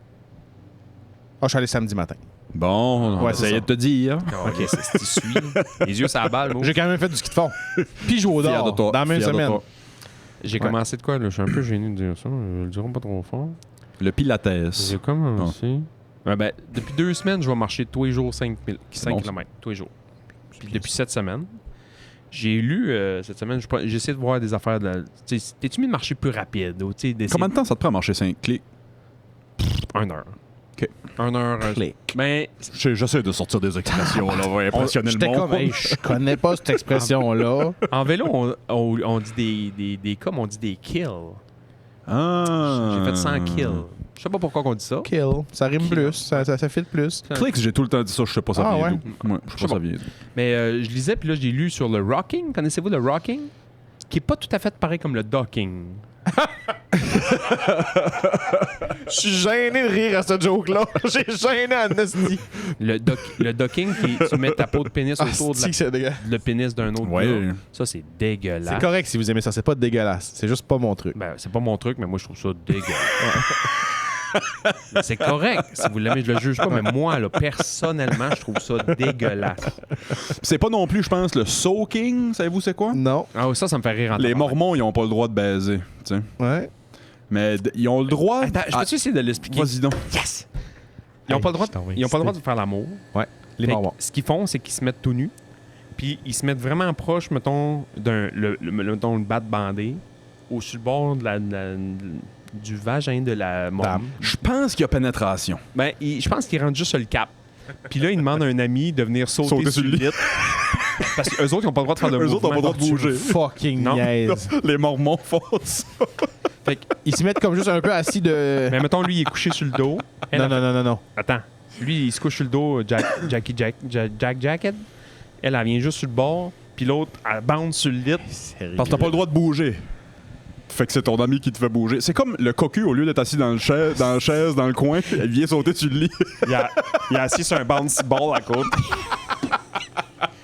je suis allé samedi matin. Bon, on Ouais, va c'est essayer ça. de te dire. Ok, c'est ce qui suit. Les yeux, ça a balle, moi. J'ai quand même fait du ski de fond. Puis joué au Fier dehors de toi. dans la même Fier de semaine. toi. J'ai Ouais. commencé de quoi, là? Je suis un peu gêné de dire ça. Je le dirai pas trop fort. Le Pilates. J'ai commencé... depuis 2 semaines, je vais marcher tous les jours 5 bon, km. Tous les jours. Puis depuis 7 semaines. J'ai lu cette semaine, j'ai essayé de voir des affaires de... T'es-tu mis de marcher plus rapide? Ou, Combien de temps ça te prend à marcher 5 clics? 1 heure. OK. 1 heure. Clic. Mais J'essaie de sortir des expressions, là, on va impressionner le J'étais monde. comme, hey, je connais pas cette expression-là. en vélo, on dit des comme on dit des kills. Ah. J'ai fait 100 kills. Je sais pas pourquoi on dit ça. Kill. Ça rime plus. Ça file plus. Clics, j'ai tout le temps dit ça, je sais pas ça Ah, vient ouais? d'où. Ouais, je sais pas ça vient d'où. Mais je lisais, puis là, j'ai lu sur le rocking. Connaissez-vous le rocking? Qui est pas tout à fait pareil comme le docking. Je suis gêné de rire à ce joke-là. J'ai gêné à Nasty. Le docking, tu mets ta peau de pénis autour de le pénis d'un autre Ouais. gars. Ça, c'est dégueulasse. C'est correct si vous aimez ça. C'est pas dégueulasse. C'est juste pas mon truc. Ben, c'est pas mon truc, mais moi, je trouve ça dégueulasse. Mais c'est correct. Si vous l'aimez, je le juge pas. Mais moi, là, personnellement, je trouve ça dégueulasse. C'est pas non plus, je pense, le soaking, savez-vous c'est quoi? Non. Ah, ça me fait rire en Les tabarnak. Mormons, ils ont pas le droit de baiser, tu sais. Ouais. Mais ils ont le droit... Attends, je peux-tu essayer de l'expliquer? Vas-y donc. Yes! Ils ont pas le droit de faire l'amour. Ouais. Les Fait que Mormons. ce qu'ils font, c'est qu'ils se mettent tout nus. Puis ils se mettent vraiment proche, mettons, mettons, une batte bandée, sur le bord du vagin de la mormon. Je pense qu'il y a pénétration. Ben, je pense qu'ils rentrent juste sur le cap. Puis là, ils demandent à un ami de venir sauter sur le lit. Parce qu'eux autres, ils n'ont pas le droit de faire de Eux mouvement. autres ont pas le droit de bouger. Fucking Non. niaise. Les Mormons font ça. Fait que, Ils se mettent comme juste un peu assis de. mais mettons, lui, il est couché sur le dos. Elle, Non. Attends. Lui, il se couche sur le dos, Jack Jacket. Elle vient juste sur le bord. Puis l'autre, elle bounce sur le lit. Parce que t'as pas le droit de bouger. Fait que c'est ton ami qui te fait bouger. C'est comme le cocu, au lieu d'être assis dans la chaise, dans le coin, il vient sauter sur le lit. Il est assis sur un bouncy ball à côté.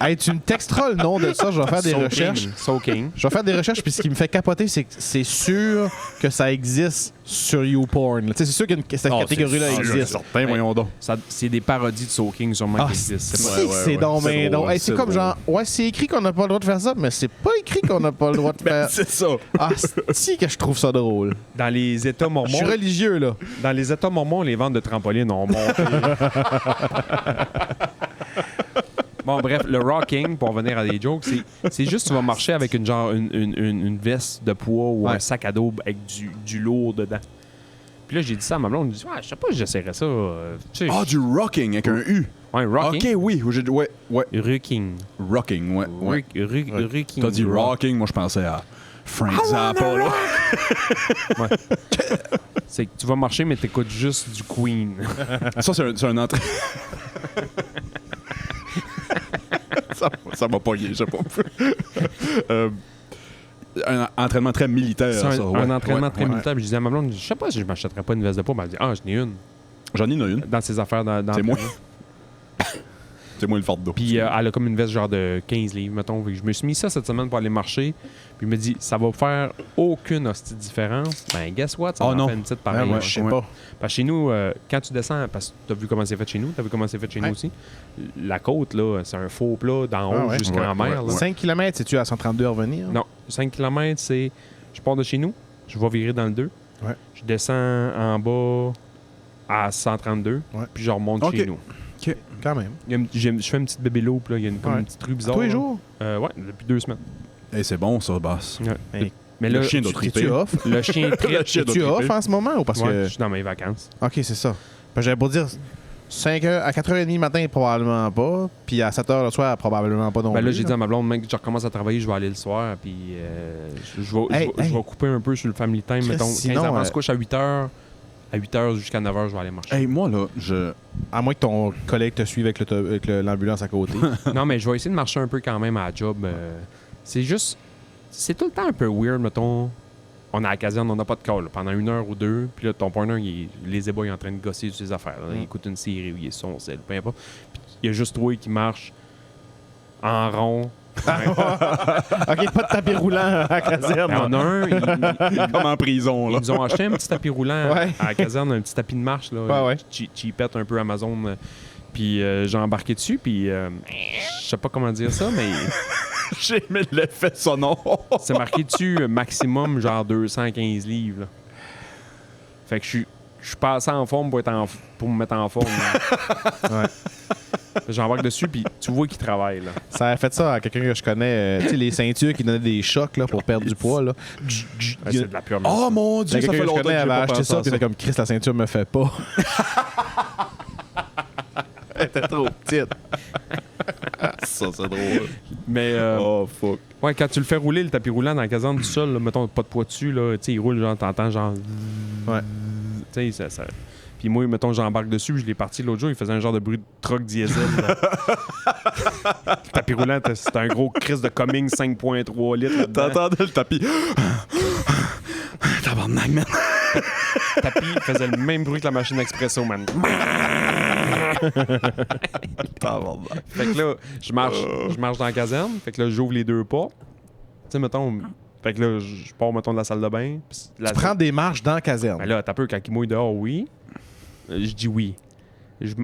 Hey, tu me texteras le nom de ça. Je vais faire des recherches. Soaking. Je vais faire des recherches, puis ce qui me fait capoter, c'est que c'est sûr que ça existe sur YouPorn. Tu sais, c'est sûr que cette catégorie-là existe. Certain, voyons donc. C'est des parodies de soaking sûrement Ah, qui existent. si, C'est pas- c'est donc C'est bien drôle, donc. Hey, c'est c'est comme drôle. genre, ouais, c'est écrit qu'on n'a pas le droit de faire ça, mais c'est pas écrit qu'on n'a pas le droit de faire. C'est ça. Ah, si que je trouve ça drôle. Dans les États Je suis mormons, religieux, là. dans les États mormons, les ventes de trampolines ont monté. Bon, bref, le rocking, pour revenir à des jokes, c'est juste tu vas marcher avec une veste de poids ou un Ouais. sac à dos avec du lourd dedans. Puis là, j'ai dit ça à ma blonde. Je dis, ouais, je sais pas si j'essaierais ça. Tu sais, Ah, du rocking avec un U. ouais, rocking. Ok, oui. Ouais. Rocking. Rocking, ouais. Rocking. T'as dit rocking, moi je pensais à Frank Zappa, là. C'est que tu vas marcher, mais t'écoutes juste du Queen. Ça, c'est un entraînement. ça m'a pogné, je sais pas. Un entraînement très militaire, C'est ça. un entraînement très ouais. militaire. Puis je disais à ma blonde, je sais pas si je m'achèterais pas une veste de poids. Ben, elle dit, ah, j'en ai une. J'en ai une. Dans ses affaires. C'est moi. C'est moi le fardeau. Puis elle a comme une veste genre de 15 livres, mettons. Fait que je me suis mis ça cette semaine pour aller marcher. Puis il me dit, ça va faire aucune hostie de différence. Ben, guess what? Ça Oh en non. fait une petite pareille. Ouais, je sais ouais. pas. Parce que chez nous, quand tu descends, parce que t'as vu comment c'est fait chez nous, t'as vu comment c'est fait chez nous aussi. La côte, là, c'est un faux plat d'en haut ouais. jusqu'en mer. là. 5 km, c'est-tu à 132 à revenir? Non, 5 km, c'est. Je pars de chez nous, je vais virer dans le 2. Ouais. Je descends en bas à 132, Ouais. puis je remonte Ok. chez nous. Quand même. Je fais une petite bébé loop, là. Il y a comme Ouais. une petite rue bizarre. Tous les là. jours? Ouais, depuis 2 semaines. Hey, c'est bon, ça, Bass. Hey, Mais Le là, chien doit triper. tu off? le chien tripe. Le chien doit Tu off triper. en ce moment ou parce Ouais, que. je suis dans mes vacances. Ok, c'est ça. Parce que j'avais pour dire 5 heures, à 4h30 le matin, probablement pas. Puis à 7h le soir, probablement pas non Ben là, plus. j'ai dit à ma blonde, mec, je recommence à travailler, je vais aller le soir, puis je vais couper un peu sur le family time, mettons. sinon, 15 avant se couche à 8h. À 8h jusqu'à 9h, je vais aller marcher. Hey, moi, là, À moins que ton collègue te suive avec l'ambulance à côté. Non, mais je vais essayer de marcher un peu quand même à la job. C'est juste. C'est tout le temps un peu weird, mettons. On est à la caserne, on n'a pas de call là, pendant 1 heure ou 2. Puis là, ton partner, les ébats, il est en train de gosser sur ses affaires. là. Il écoute une série ou il est sur son sel, peu importe. Puis il y a juste toi qui marche en rond OK, pas de tapis roulant à la caserne. Il y en a un, Comme en prison, là. ils nous ont acheté un petit tapis roulant Ouais. à la caserne, un petit tapis de marche. Là, Ouais. cheapette un peu Amazon. Puis j'ai embarqué dessus, puis je sais pas comment dire ça, mais J'ai aimé l'effet sonore. c'est marqué dessus maximum genre 215 livres. Là. Fait que je suis passé en forme pour me mettre en forme. Ouais. J'embarque dessus, puis tu vois qu'il travaille. Là. Ça a fait ça à quelqu'un que je connais. Tu sais, les ceintures qui donnaient des chocs là, pour perdre du pois. Là. Ouais, c'est de la pure Oh mon Il y a Dieu, ça quelqu'un fait que je longtemps que connais j'ai avait pas acheté pensé ça, à puis il était comme Chris, la ceinture me fait pas. Elle était trop petite. Ça, c'est drôle. Mais Oh, fuck. ouais, quand tu le fais rouler, le tapis roulant dans la caserne du sol, là, mettons pas de poids dessus, là, tu sais, il roule, genre, t'entends genre. Ouais. Tu sais, ça. Puis moi, mettons, j'embarque dessus, je l'ai parti l'autre jour, il faisait un genre de bruit de truck diesel. Là. Le tapis roulant, c'était un gros Chris de Cummins 5.3 litres. là-dedans. T'entendais le tapis. Tabarnak, man. Le tapis faisait le même bruit que la machine expresso, man. Tabarnak. Fait que là, je marche dans la caserne, fait que là, j'ouvre les deux portes. Tu sais, mettons. Fait que là, je pars, mettons, de la salle de bain. Tu prends des marches dans la caserne. Ben là, t'as peu, quand il mouille dehors, oui. Je dis oui.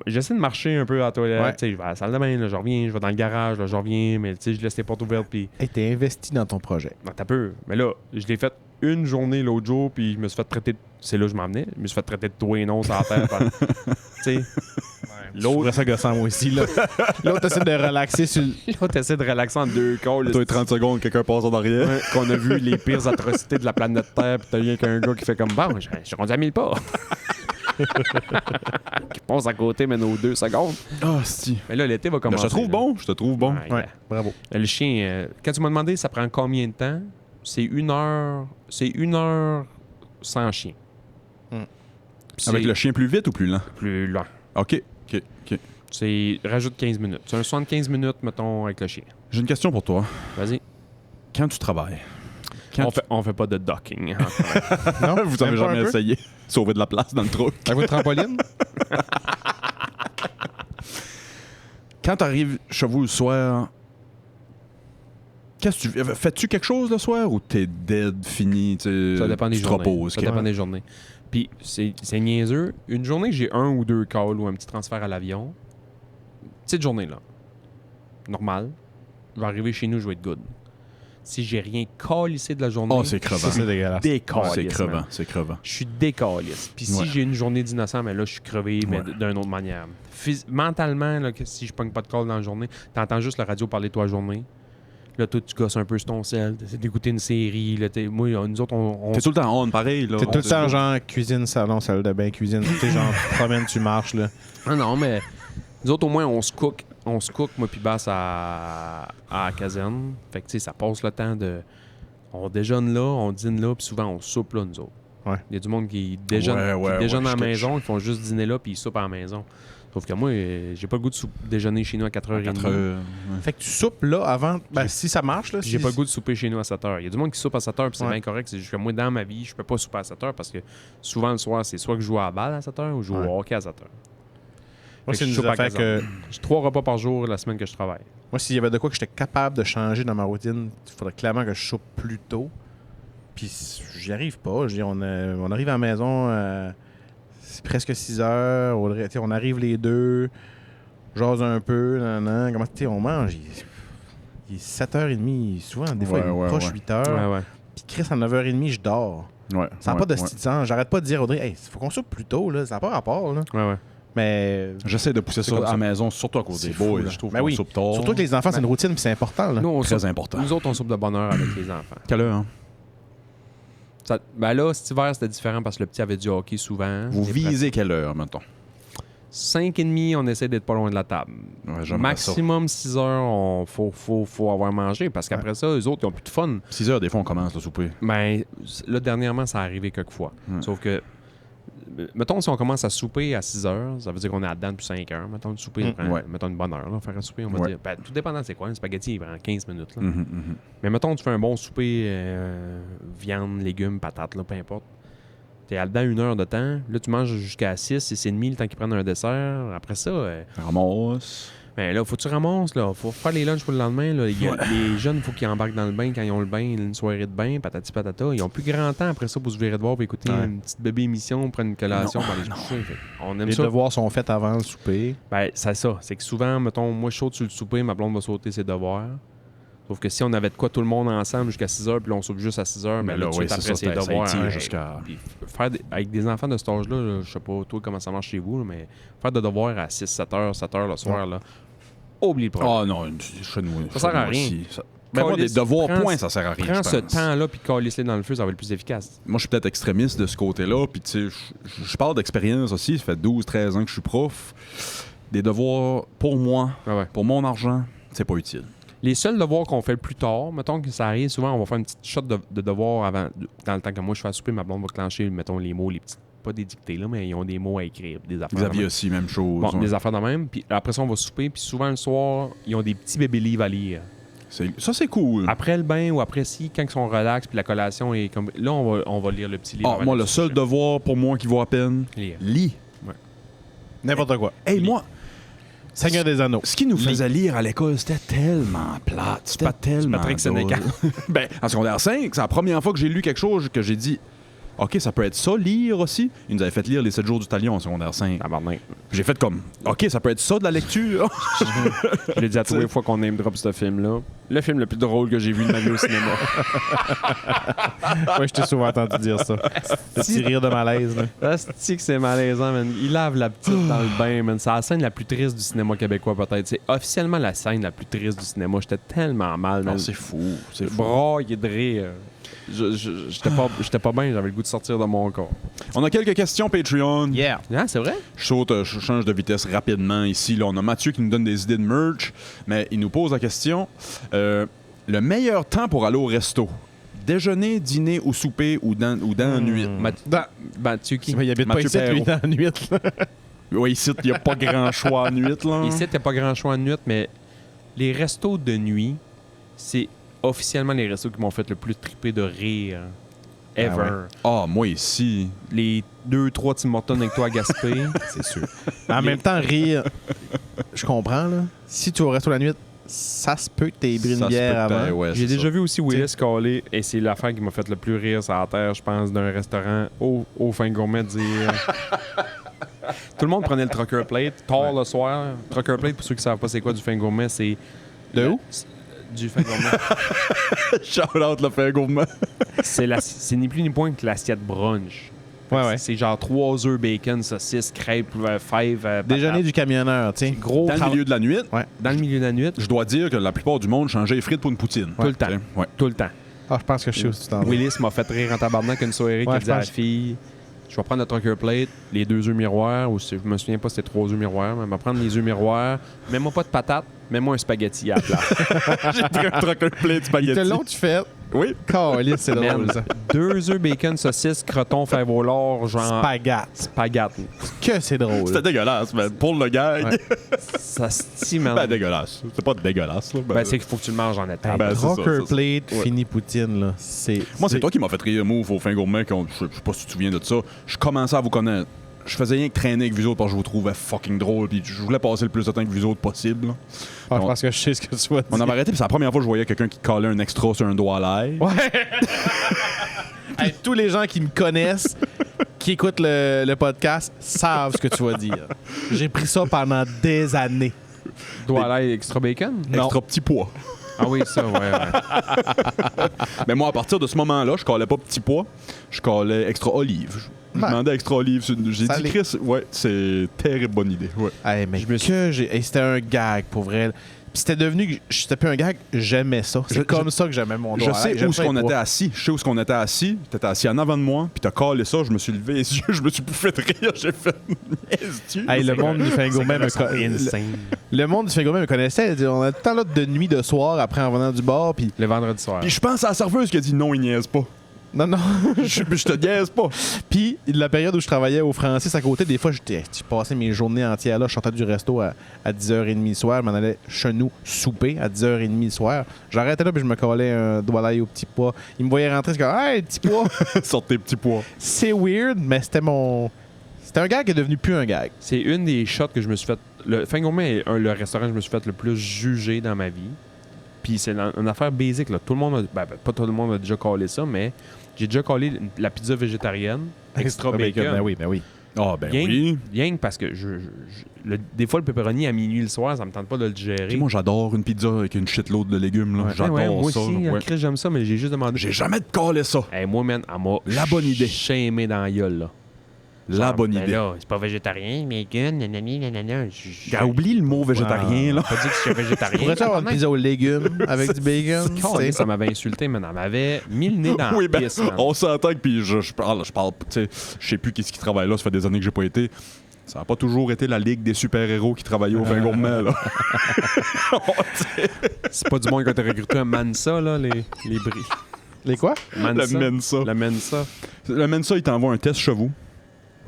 J'essaie de marcher un peu à la toilette. Ouais. Tu sais, je vais à la salle de bain, là, je reviens. Je vais dans le garage, là, je reviens. Mais tu sais, je laisse les portes ouvertes. Puis. Hey, t'es investi dans ton projet. Non, t'as peu. Mais là, je l'ai fait une journée l'autre jour. Puis je me suis fait traiter de. C'est là que je m'en venais. Je me suis fait traiter de toi et non sur la terre. Tu sais. L'autre, ça gossant moi aussi. Là. L'autre essaie de relaxer sur le... L'autre essaie de relaxer en deux calls. Toi, 30 secondes, quelqu'un passe en arrière. Ouais, qu'on a vu les pires atrocités de la planète Terre. Puis t'as rien qu'un gars qui fait comme bon, je suis rendu à 1000 pas. Qui passe à côté, mais nos 2 secondes. Ah, si. Mais là, l'été va Je commencer. te trouve là. bon. Je te trouve bon. Ouais, Ouais, bravo. Le chien, quand tu m'as demandé ça prend combien de temps, c'est 1 heure. C'est 1 heure sans chien. Hmm. Puis Avec c'est le chien plus vite ou plus lent? plus lent. OK. C'est rajoute 15 minutes. C'est un 75 minutes, mettons, avec le chien. J'ai une question pour toi. Vas-y. Quand tu travailles, On fait pas de docking. hein. Non? vous avez Même pas jamais un peu? essayé sauver de la place dans le truc. Avec votre trampoline? Quand t'arrives chez vous le soir, qu'est-ce que tu fais-tu quelque chose le soir ou t'es dead, fini, tu sais, Ça dépend des tu te journées. reposes? Ça dépend des journées. Puis c'est niaiseux. Une journée que j'ai 1 ou 2 calls ou un petit transfert à l'avion, petite journée là, normal, je vais arriver chez nous, je vais être good. Si j'ai rien calissé de la journée, Oh, c'est crevant. C'est dégueulasse. décalisse, C'est crevant, man. c'est crevant. Je suis décalisse. Puis si Ouais. j'ai une journée d'innocent, mais là, je suis crevé, mais Ouais. d'une autre manière. Mentalement, là, que si je pogne pas de call dans la journée, t'entends juste la radio parler de toi la journée. Là, toi, tu gosses un peu sur ton sel, t'essaies d'écouter une série. Là, moi, nous autres, on T'es tout le temps on, pareil. Là. T'es tout le temps genre cuisine, salon, salle de bain, cuisine. Tu sais, genre, tu te promènes, tu marches, là. Ah non, mais nous autres, au moins, on se cook. On se cook, moi puis Bass, à la caserne. Fait que, tu sais, ça passe le temps de... On déjeune là, on dîne là, puis souvent, on soupe là, nous autres. Ouais. Il y a du monde qui déjeune, Ouais, qui déjeune ouais, à la je maison, ils font juste dîner là, puis ils soupent à la maison. Sauf que moi, j'ai pas le goût de déjeuner chez nous à 4h30. 4 heures. Fait que tu soupes là avant. Ben, si ça marche, là. Puis j'ai si- pas le goût de souper chez nous à 7h. Il y a du monde qui soupe à 7h, puis c'est Ouais. bien correct. C'est juste que moi, dans ma vie, je peux pas souper à 7h parce que souvent, le soir, c'est soit que je joue à la balle à 7h ou je joue Ouais. au hockey à 7h. Moi, Fait c'est que une je soupe à affaire 15 que. J'ai 3 repas par jour la semaine que je travaille. Moi, s'il y avait de quoi que j'étais capable de changer dans ma routine, il faudrait clairement que je soupe plus tôt. Puis j'y arrive pas. Je veux dire, on arrive à la maison, c'est presque 6 heures. On arrive les deux, jase un peu, comment on mange. Il est 7h30, souvent, des fois, Ouais, il ouais, est proche ouais. 8h. Ouais. Puis Chris, à 9h30, je dors. Ouais. Ça n'a ouais, pas de ouais. style. J'arrête pas de dire, Audrey, hey, faut qu'on soupe plus tôt, là. Ça n'a pas rapport, là. Ouais. Mais. J'essaie de pousser C'est ça comme à ça. la maison, surtout à cause C'est des fou, boys. là. Je trouve Ben qu'on oui. soupe tard. Surtout que les enfants, c'est une routine, puis c'est important, là. Nous, on Très soupe- important. Nous autres, on soupe de bonne heure avec les enfants. Quelle heure, hein? Ben là, cet hiver, c'était différent parce que le petit avait du hockey souvent. Vous visez quelle heure, mettons? 5h30, on essaie d'être pas loin de la table. Ouais, j'aimerais Maximum 6 heures, faut avoir mangé parce qu'après ça, eux autres, ils ont plus de fun. 6 heures, des fois, on commence le souper. Ben, là, dernièrement, ça est arrivé quelques fois. Ouais. Sauf que, mettons, si on commence à souper à 6 heures, ça veut dire qu'on est à dedans depuis 5 heures. Mettons, le souper, prend, Ouais. mettons une bonne heure, là, faire un souper, on va Ouais. dire. Ben, tout dépendant, c'est quoi. Un spaghetti, il prend 15 minutes. Là. Mhm. Mais mettons, tu fais un bon souper, viande, légumes, patates, là, peu importe. T'es dedans 1 heure de temps. Là, tu manges jusqu'à 6, 6h30, le temps qu'ils prennent un dessert. Après ça, Ramasse. ben là, faut que tu ramasses. Là. Faut faire les lunchs pour le lendemain. Là. Les jeunes, il faut qu'ils embarquent dans le bain quand ils ont le bain, une soirée de bain, patati patata. Ils ont plus grand temps après ça pour se virer de bord pour écouter une petite bébé émission, prendre une collation, pour aller se coucher. Fait on aime Les ça. devoirs sont faits avant le souper. Ben, c'est ça. C'est que souvent, mettons, moi, je saute sur le souper, ma blonde va sauter ses devoirs. Sauf que si on avait de quoi tout le monde ensemble jusqu'à 6h, puis là, on saute juste à 6h, mais là, tout de suite après, c'est devoirs. ça Hein, jusqu'à... puis avec des enfants de cet âge-là, là, je sais pas, toi, comment ça marche chez vous, là, mais faire de devoirs à 6, 7h le soir, là, oublie le problème. Ah non, chez nous, Ça sert à rien. aussi, Ben moi, des devoirs, point, ça sert à rien. Prends je ce pense. temps-là, puis calisse-les dans le feu, ça va être le plus efficace. Moi, je suis peut-être extrémiste de ce côté-là. Puis, tu sais, je parle d'expérience aussi. Ça fait 12-13 ans que je suis prof. Des devoirs, pour moi, pour mon argent, c'est pas utile. Les seuls devoirs qu'on fait le plus tard, mettons que ça arrive, souvent, on va faire une petite shot de devoirs avant, dans le temps que moi je fais à souper, ma blonde va clencher, mettons, les mots, les petites, pas des dictées, là, mais ils ont des mots à écrire, des affaires. Xavier aussi, même chose. Bon, ouais. des affaires de même. Puis après ça, on va souper, puis souvent le soir, ils ont des petits bébés livres à lire. Ça, c'est cool. Après le bain ou après quand ils sont relax, puis la collation est comme. Là, on va lire le petit livre. Ah, avant moi, de le se seul coucher. devoir pour moi qui vaut à peine, Lire. lis. N'importe quoi. Hey, moi, Seigneur des Anneaux. ce qui nous faisait lire à l'école, c'était tellement plate. C'était tellement. Patrick drôle. Sénécal. Ben, en secondaire 5, c'est la première fois que j'ai lu quelque chose que j'ai dit OK, ça peut être ça, lire aussi. Ils nous avaient fait lire les 7 jours du talion en secondaire 5. Tabarnak. J'ai fait comme OK, ça peut être ça de la lecture. Je l'ai dit à tous les fois qu'on name drop ce film-là. Le film le plus drôle que j'ai vu de ma vie au cinéma. Moi, je t'ai souvent entendu dire ça. Le petit rire de malaise. Là. Asti que c'est malaisant, man. Il lave la petite dans le bain, man. C'est la scène la plus triste du cinéma québécois, peut-être. C'est officiellement la scène la plus triste du cinéma. J'étais tellement mal, man. Non, c'est fou. C'est fou. Braille de rire. J'étais pas bien, j'avais le goût de sortir de mon corps. On a quelques questions Patreon. Yeah. Ah, c'est vrai? Je change de vitesse rapidement ici. Là, on a Mathieu qui nous donne des idées de merch, mais il nous pose la question le meilleur temps pour aller au resto, déjeuner, dîner ou souper ou dans la nuit. Mathieu qui? Il habite pas Mathieu ici, lui, Perrault. dans la nuit. là. Oui, ici, il n'y a pas grand choix à nuit. Là. Ici, t'as pas grand choix de nuit, mais les restos de nuit, c'est officiellement les restos qui m'ont fait le plus triper de rire ever. Ah ouais. Ah, moi ici. Les 2-3 Tim Hortons avec toi à Gaspé. C'est sûr. Mais en même temps, rire, je comprends. Là. Si tu vas au resto la nuit, ça se peut que tu aies pris Ça une se peut bière que avant. ouais, J'ai c'est déjà vu aussi Willis caller, et c'est l'affaire qui m'a fait le plus rire sur la terre, je pense, d'un restaurant au fin gourmet dire. Tout le monde prenait le trucker plate tard le soir. Trucker plate, pour ceux qui savent pas c'est quoi du fin gourmet, c'est. De où? Du fin gourmet. ça. Shout out le fait gourmand. c'est ni plus ni moins que l'assiette brunch. Ouais. C'est genre 3 œufs bacon, saucisses, crêpes, fèves. Déjeuner du camionneur, tu sais. gros Dans le milieu de la nuit, dans le milieu de la nuit, je dois dire que la plupart du monde changeait les frites pour une poutine. tout le temps. Ouais. Tout le temps. Ah, je pense que je sais où tu t'en vas. Willis m'a fait rire en tabarnak une soirée qui Ouais, a je dit à la pense. fille je vais prendre le trucker plate, les 2 œufs miroirs, ou je me souviens pas si c'était 3 œufs miroirs, mais je vais prendre les œufs miroirs, mets-moi pas de patates, mets-moi un spaghetti à la place. J'ai pris un trucker plate Tout spaghetti. le long, tu fais. Oui. Calice, c'est drôle, ça. 2 œufs bacon, saucisses, crotons, fèves au lard, genre Spaghette. spaghetti. Que c'est drôle. C'était dégueulasse, mais pour le gag, Ouais. Ça se tient, man. ben dégueulasse. C'est pas dégueulasse. Là. Ben, c'est qu'il faut que tu le manges en étapes. Ben, c'est ça, Rocker c'est ça. plate, fini poutine, là. Moi, c'est toi qui m'as fait rire, Move, au fin gourmet. Je sais pas si tu te souviens de ça. Je commençais à vous connaître. Je faisais rien que traîner avec vous autres parce que je vous trouvais fucking drôle. Puis je voulais passer le plus de temps avec vous autres possible. Ah, je pense que je sais ce que tu vas dire. On avait arrêté, puis c'est la première fois que je voyais quelqu'un qui collait un extra sur un doigt à l'ail. Ouais. Hey, tous les gens qui me connaissent, qui écoutent le podcast, savent ce que tu vas dire. J'ai pris ça pendant des années. Doit aller extra bacon? Extra petit pois. Ah oui, ça, ouais. Mais moi, à partir de ce moment-là, je collais pas petit pois, je collais extra olive. Je Ouais. demandais extra olive. J'ai Salé. dit, Chris, ouais, c'est terrible bonne idée. Ouais. Hey, mais Je me suis- hey, c'était un gag, pour vrai. Puis c'était devenu... C'était plus un gag, j'aimais ça. C'est comme ça que j'aimais mon doigt. Je sais J'aime où ça est-ce qu'on les était pois. assis. Je sais où est-ce qu'on était assis. T'étais assis en avant de moi, puis t'as collé ça. Je me suis levé les yeux, je me suis bouffé de rire. J'ai fait niaise-tu? Hey, le monde du fin gourmet me le monde du fin gourmet me connaissait. On a tout le temps là de nuit, de soir, après en venant du bar, puis... Le vendredi soir. Puis je pense à la serveuse qui a dit non, il niaise pas. Non. Je te niaise pas. Puis, la période où je travaillais au Francis à côté, des fois, je passais mes journées entières là. Je sortais du resto à 10h30 le soir. Je m'en allais chez nous souper à 10h30 le soir. J'arrêtais là puis je me collais un doigt d'ail au petit pois. Il me voyait rentrer, je disais « Hey, petit pois! » Sorte tes petits pois. C'est weird, mais c'était un gag qui est devenu plus un gag. C'est une des shots que je me suis fait. Le Fin Gourmet est le restaurant que je me suis fait le plus juger dans ma vie. Puis c'est une affaire basique. Là. Tout le monde pas tout le monde a déjà collé ça, mais j'ai déjà collé la pizza végétarienne. Extra bacon. Ben oui. Ah, ben Rien oui. que parce que des fois, le pepperoni à minuit le soir, ça me tente pas de le digérer. Puis moi, j'adore une pizza avec une shitload de légumes. Là. Ouais. J'adore Ouais, moi ça. aussi, là. Ouais. Chris, j'aime ça, mais j'ai juste demandé. J'ai jamais collé ça. Hey, moi, man, elle m'a La bonne idée. shamé dans la gueule, là. La bonne Ben idée. là, c'est pas végétarien, bacon, nanani, nanana. Oublie le mot végétarien, là. Pas dit que j'étais végétarien. Pourrais-tu avoir une pizza aux légumes avec du bacon? Calais, ça m'avait insulté, man. Elle m'avait mis le nez dans Oui, la ben, pisse, man. on s'entend que puis je parle, tu sais, je sais plus qui travaille là, ça fait des années que j'ai pas été. Ça n'a pas toujours été la ligue des super-héros qui travaillait au Fin Gourmet, là. C'est pas du monde qui a été recruté un Mansa, là, les bris. Les quoi? Le Mensa. Le Mensa. Le Mensa, il t'envoie un test chez vous.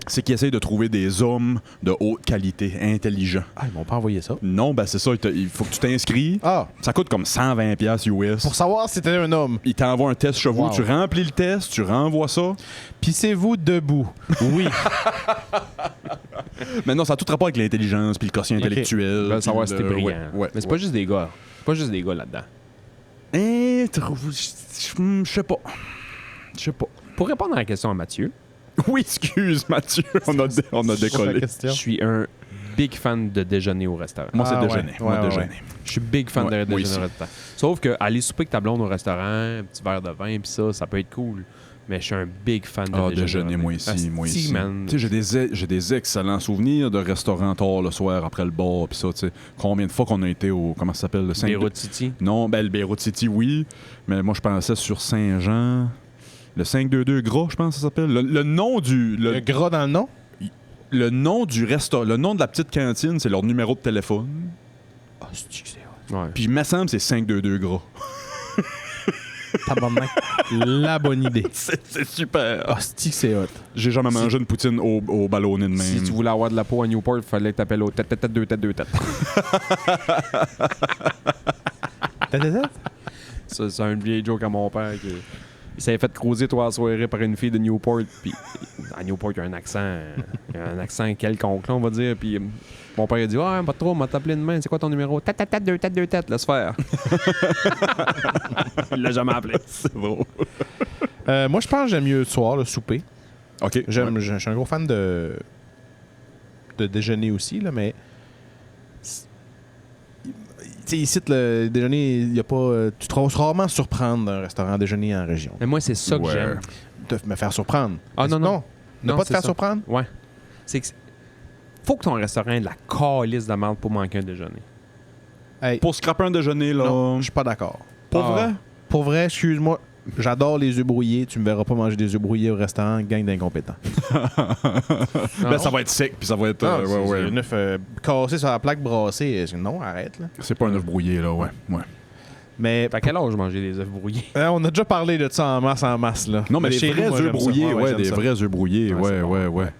C'est qu'il essaye de trouver des hommes de haute qualité, intelligents. Ah, ils m'ont pas envoyé ça. Non, ben c'est ça, il faut que tu t'inscris. Ah, Ça coûte comme 120$ US. pour savoir si t'es un homme. Il t'envoie un test chez vous, Wow. tu remplis le test, tu renvoies ça. Pissez-vous debout. Oui. Mais non, ça a tout rapport avec l'intelligence puis le quotient Ok. intellectuel. Ils veulent savoir puis si t'es le- brillant. Ouais, Mais c'est pas juste des gars. Pas juste des gars là-dedans. Je sais pas. Je sais pas. Pour répondre à la question à Mathieu, Oui, excuse, Mathieu. On a décollé. je suis un big fan de déjeuner au restaurant. Moi, c'est Ah, ouais. déjeuner. Ouais, Moi, ouais, déjeuner. Je suis big fan Ouais, de moi déjeuner aussi. au restaurant. Sauf que aller souper avec ta blonde au restaurant, un petit verre de vin, puis ça peut être cool. Mais je suis un big fan de Ah, déjeuner. déjeuner, moi ici, Asti, moi ici. man. Tu sais, j'ai des excellents souvenirs de restaurants tard le soir après le bar, puis ça, tu sais. Combien de fois qu'on a été au, comment ça s'appelle, le 5 Beyrouth City. Non, ben le Beyrouth City, oui. Mais moi, je pensais sur Saint-Jean. Le 522 Gras, je pense que ça s'appelle. Le nom du... Le gras dans le nom? Le nom du restaurant, le nom de la petite cantine, c'est leur numéro de téléphone. Ah, c'est Ouais. Puis il me semble que c'est 522 Gras. tabarnak. La bonne idée. C'est super. Ah, c'est hot. J'ai jamais mangé une poutine au ballonné de même. Si tu voulais avoir de la peau à Newport, il fallait que t'appelles au tête, deux têtes. Ça, c'est un vieil joke à mon père qui... Il s'avait fait croiser toute la soirée par une fille de Newport. Puis à Newport, il y a un accent quelconque, là, on va dire. Puis mon père a dit ah, pas trop, on m'a t'appelé demain. C'est quoi ton numéro? Tête, deux têtes, laisse faire. Il l'a jamais appelé. C'est drôle. Moi, je pense que j'aime mieux le soir, le souper. OK. J'aime, Ouais. je suis un gros fan de déjeuner aussi, là, mais. Tu sais, ici, le déjeuner, il y a pas. Tu te trouves rarement surprendre d'un restaurant à déjeuner en région. Mais moi, c'est ça que Ouais. j'aime. De me faire surprendre. Ah, non. Ne Non, pas te c'est faire ça. surprendre? Ouais. C'est que faut que ton restaurant ait de la calice de merde pour manquer un déjeuner. Hey, Pour scraper un déjeuner, là. non, je suis pas d'accord. Pour Ah. vrai? Pour vrai, excuse-moi, j'adore les œufs brouillés. Tu me verras pas manger des œufs brouillés au restaurant, gang d'incompétents. Ben, ça va être sec, puis ça va être. Non, ouais, c'est ouais. un œuf cassé sur la plaque brassée. Non, arrête, là. C'est pas un œuf brouillé, là, ouais. Ouais. Mais À quel âge manger des œufs brouillés? on a déjà parlé de ça en masse, là. Non, mais chez des nous, vrais moi, œufs j'aime ça. brouillés, ouais, j'aime des ça. vrais œufs brouillés, Ouais, ouais, c'est bon. ouais, ouais.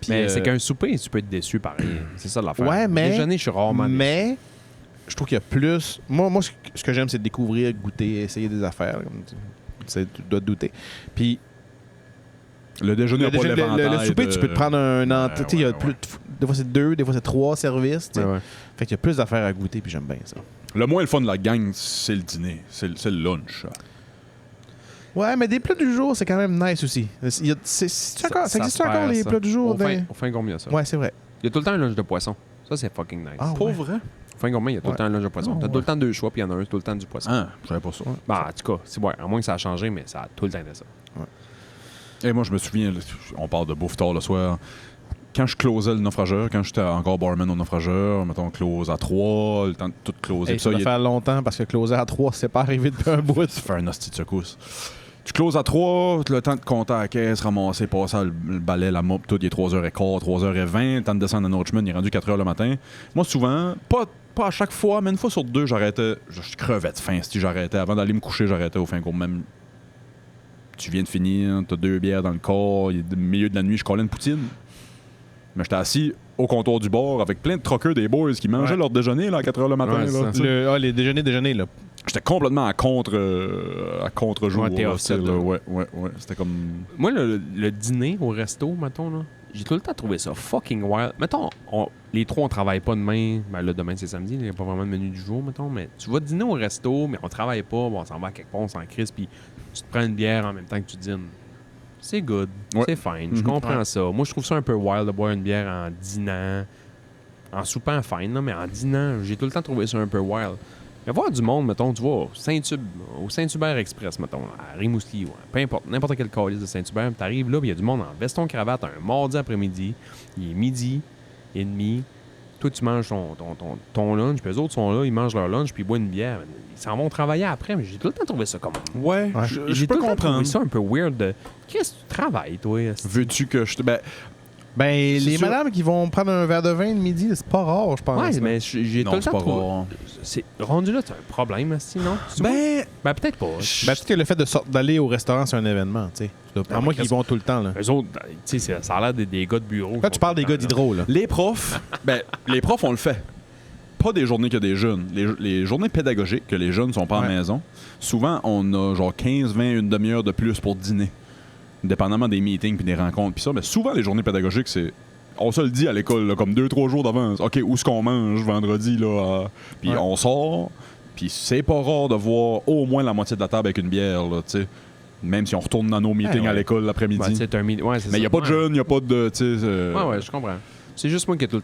Puis, Mais c'est qu'un souper, tu peux être déçu par rien. C'est ça l'affaire. Ouais, mais- Déjeuner, je suis rarement déçu. Mais je trouve qu'il y a plus. Moi ce que j'aime, c'est de découvrir, goûter, essayer des affaires. Comme tu dois te douter. Puis Le déjeuner le, n'a pas déjeuner- l'éventail le souper, de- tu peux te prendre un entrée. Tu sais, il y a ouais, plus. Des fois, c'est 2, des fois, c'est 3 services. Tu sais. Ouais, ouais. Fait qu'il y a plus d'affaires à goûter, puis j'aime bien ça. Le moins le fun de la gang, c'est le dîner. C'est le lunch. Ouais, mais des plats du jour, c'est quand même nice aussi. Il y a- ça existe se encore perd, les ça. plats du jour? Au fin combien ça? Ouais, c'est vrai. Il y a tout le temps un lunch de poisson. Ça, c'est fucking nice. Ah, Pas ouais. vrai? Au fin combien, il y a tout le Ouais. temps un lunch de poisson. Ah, T'as ouais. tout le temps deux choix, puis il y en a un, tout le temps du poisson. Ah, je savais pas ça. Bah, en tout cas, c'est ouais, à moins que ça a changé, mais ça a tout le temps été ça. Et moi, je me souviens, là, on parle de bouffe tard le soir. Quand je closais le naufrageur, quand j'étais encore barman au naufrageur, mettons, close à 3, le temps de tout closer. Hey, Puis ça ça, va il faire longtemps parce que closer à 3, c'est pas arrivé depuis un bout. fait un hostie de secousse. Tu closes à 3, le temps de compter à la caisse, ramasser, passer le balai, la mop, tout, il est 3h15, 3h20, le temps de descendre à Norchman, il est rendu 4h le matin. Moi, souvent, pas à chaque fois, mais une fois sur deux, j'arrêtais, je crevais de faim. Si j'arrêtais, avant d'aller me coucher, j'arrêtais au fin cours, même Tu viens de finir, t'as 2 bières dans le corps, il est le milieu de la nuit, je collais une poutine. Mais j'étais assis au comptoir du bar avec plein de troqueurs des boys qui mangeaient leur déjeuner là, à 4 h le matin. Ouais, là, ça. tu sais. Les déjeuners, là. J'étais complètement à contre-jour. Ouais, t'es là, offset, tu sais, là. Ouais. C'était comme... Moi, le dîner au resto, mettons, là, j'ai tout le temps trouvé ça fucking wild. Mettons, les trois, on travaille pas demain. Ben là, demain, c'est samedi. Il n'y a pas vraiment de menu du jour, mettons. Mais tu vas dîner au resto, mais on travaille pas. Bon, on s'en va à quelque part, on s'en crisse, puis tu te prends une bière en même temps que tu dînes. C'est good. Ouais. C'est fine. Je comprends ça. Moi, je trouve ça un peu wild de boire une bière en dînant. En soupant fine, là, mais en dînant, j'ai tout le temps trouvé ça un peu wild. Mais voir du monde, mettons, tu vois, au Saint-Hubert Express, mettons, à Rimouski, ouais, peu importe, n'importe quel calice de Saint-Hubert, tu arrives là, il y a du monde en veston-cravate un mardi après-midi, il est midi et demi, toi, tu manges ton lunch, puis eux autres sont là, ils mangent leur lunch, puis ils boivent une bière. Ils s'en vont travailler après, mais j'ai tout le temps trouvé ça comme... Ouais, je J'ai peux tout le temps trouvé comprendre. ça un peu weird de... Qu'est-ce que tu travailles, toi? esti? Veux-tu que je te... Ben, les sûr. madames qui vont prendre un verre de vin le midi, c'est pas rare, je pense. Ouais, là. mais j'ai tout non, le c'est temps pas trouvé... rare. C'est rendu là, c'est un problème, esti, non? Tu vois? Ben, peut-être pas. Ben, peut-être que le fait d'aller au restaurant, c'est un événement, tu sais. À moi qui y vont tout le temps, là. Eux autres, tu sais, ça a l'air des gars de bureau. Là, tu parles des gars d'hydro, là. Les profs, les profs, on le fait. Pas des journées que des jeunes. Les journées pédagogiques, que les jeunes sont pas à la maison, souvent, on a genre 15, 20, une demi-heure de plus pour dîner. Dépendamment des meetings puis des rencontres puis ça. Mais souvent, les journées pédagogiques, c'est... On se le dit à l'école, là, comme 2-3 jours d'avance. OK, où est-ce qu'on mange vendredi, là? Puis on sort. Puis c'est pas rare de voir au moins la moitié de la table avec une bière, là, tu sais. Même si on retourne dans nos meetings à l'école l'après-midi. Ben, c'est un ouais, c'est mais il n'y a ça. pas de jeunes, il n'y a pas de... tu sais, Ouais, je comprends. C'est juste moi qui ai tout le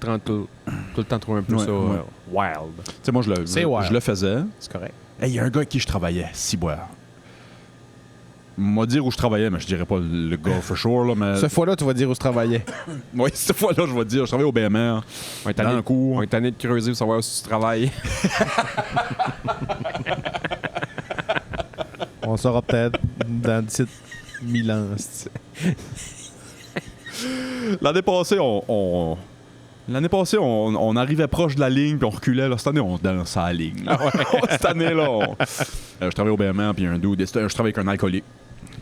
temps trouvé un peu Ouais, ça ouais. wild. Tu sais, moi, je le faisais. C'est correct. Hey, il y a un gars avec qui je travaillais, Ciboire. M'a dire où je travaillais, mais je dirais pas le gars for sure, là, mais... Cette fois-là, tu vas dire où tu travaillais. Oui, cette fois-là, je vais te dire, je travaillais au BMR, On est dans le cours. on est tanné de creuser pour savoir si tu travailles. On saura peut-être dans 17 000 ans. c'est- L'année passée, on arrivait proche de la ligne, puis on reculait. Là. Cette année, on dansait à la ligne. là. Cette année-là, je travaillais au BMR, puis un dude, je travaillais avec un alcoolique.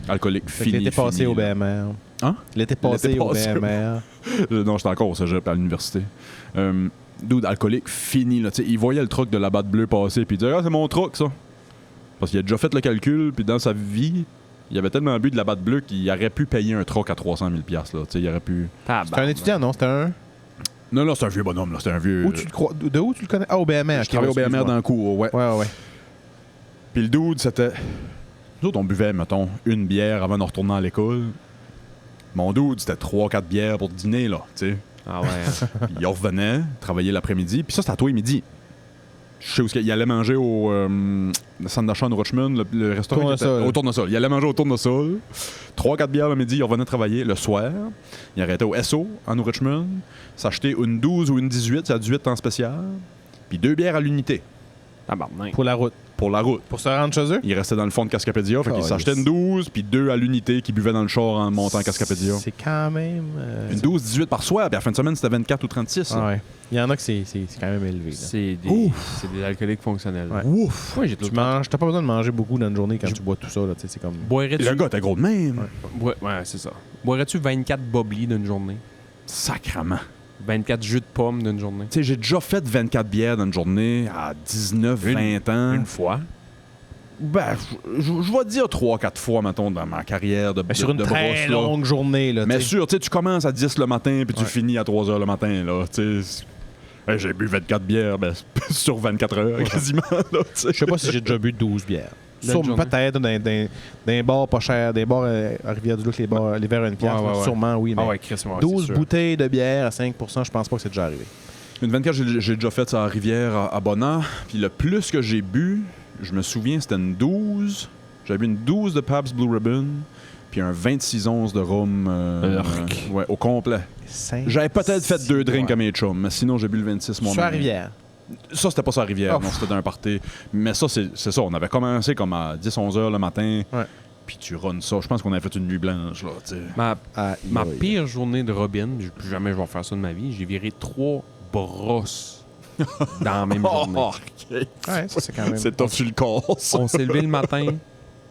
Alcoolique Fait que fini. L'été passé fini, au là. BMR. Hein? L'été passé au BMR. Non, j'étais encore au cégep à l'université. Dude, alcoolique fini. Là, il voyait le truck de la batte bleue passer, puis il disait « Ah, c'est mon truck, ça! » Parce qu'il a déjà fait le calcul, puis dans sa vie, il avait tellement bu de la batte bleue qu'il aurait pu payer un truck à 300 000 $. Là, il aurait pu... C'était un étudiant, non? C'était un... Non, c'est un vieux bonhomme. Là, c'était un vieux... Où tu le crois? De où tu le connais? Ah, au BMR. Je travaillais au BMR dans le cours, ouais. Ouais. Puis le dude, c'était... Nous autres, on buvait, mettons, une bière avant de retourner à l'école. Mon dude, c'était 3-4 bières pour dîner, là, tu sais. Ah ouais. Puis il revenait, travailler l'après-midi. Puis ça, c'était à toi et midi. Je sais où il allait manger au centre d'achat de Richmond, le restaurant qui était Tournesol. au Tournesol. Il allait manger au Tournesol. 3-4 bières le midi, il revenait travailler le soir. Il arrêtait au SO, en New Richmond. S'achetait une 12 ou une 18, c'est à 18 temps spécial. Puis 2 bières à l'unité Tabarnak. Pour la route. pour la route. Pour se rendre chez eux? Il restait dans le fond de Cascapédia, fait qu'il Oh, s'achetait yes. une 12, puis 2 à l'unité qui buvaient dans le char en montant à Cascapédia. C'est quand même... Une 12-18 par soir, puis à la fin de semaine, c'était 24 ou 36. Ah ouais. Il y en a que c'est quand même élevé. Là. C'est des alcooliques fonctionnels. Ouais. Ouf! Moi, j'ai tout Tu le temps... manges, t'as pas besoin de manger beaucoup dans une journée quand tu bois tout ça. Là, tu sais, c'est comme... Boirais-tu... Le gars était gros de même. Ouais, c'est ça. Boirais-tu 24 bobli d'une journée? Sacrement. 24 jus de pomme d'une journée? Tu sais, j'ai déjà fait 24 bières dans une journée à 19, 20 ans. Une fois. Ben, je vais te dire 3-4 fois, mettons, dans ma carrière de Mais sur une de très brosse, là. longue journée. Là, Mais tu sais. sûr, tu sais, tu commences à 10 le matin, puis tu Ouais. finis à 3 heures le matin, là. Tu sais, hey, j'ai bu 24 bières, ben, sur 24 heures, quasiment, là, tu sais. Je sais pas si j'ai déjà bu 12 bières. Dans Sûrement, une journée? peut-être dans des bars pas chers, des bars à Rivière-du-Loup, les verres à une pièce. Ouais. Sûrement, oui. Mais Ah ouais, Chris, moi, 12 c'est sûr. bouteilles de bière à 5%, je pense pas que c'est déjà arrivé. Une 24, j'ai déjà fait ça à Rivière, à Bonnard. Puis le plus que j'ai bu, je me souviens, c'était une 12. J'avais bu une 12 de Pabst Blue Ribbon, puis un 26 onces de rhum ouais, au complet. J'avais peut-être fait 2 drinks à mes chums, mais sinon, j'ai bu le 26 moi-même. Sur la Rivière. Ça, c'était pas ça à Rivière, Oh. non, c'était d'un party. Mais ça, c'est ça. On avait commencé comme à 10-11 heures le matin. Ouais. Puis tu runs ça. Je pense qu'on avait fait une nuit blanche, là, tu sais. Ma pire journée de Robin, plus jamais je vais faire ça de ma vie, j'ai viré 3 brosses dans la même journée. Ouais, ça, c'est quand même... C'est tough sur le corps, ça. On s'est levé le matin,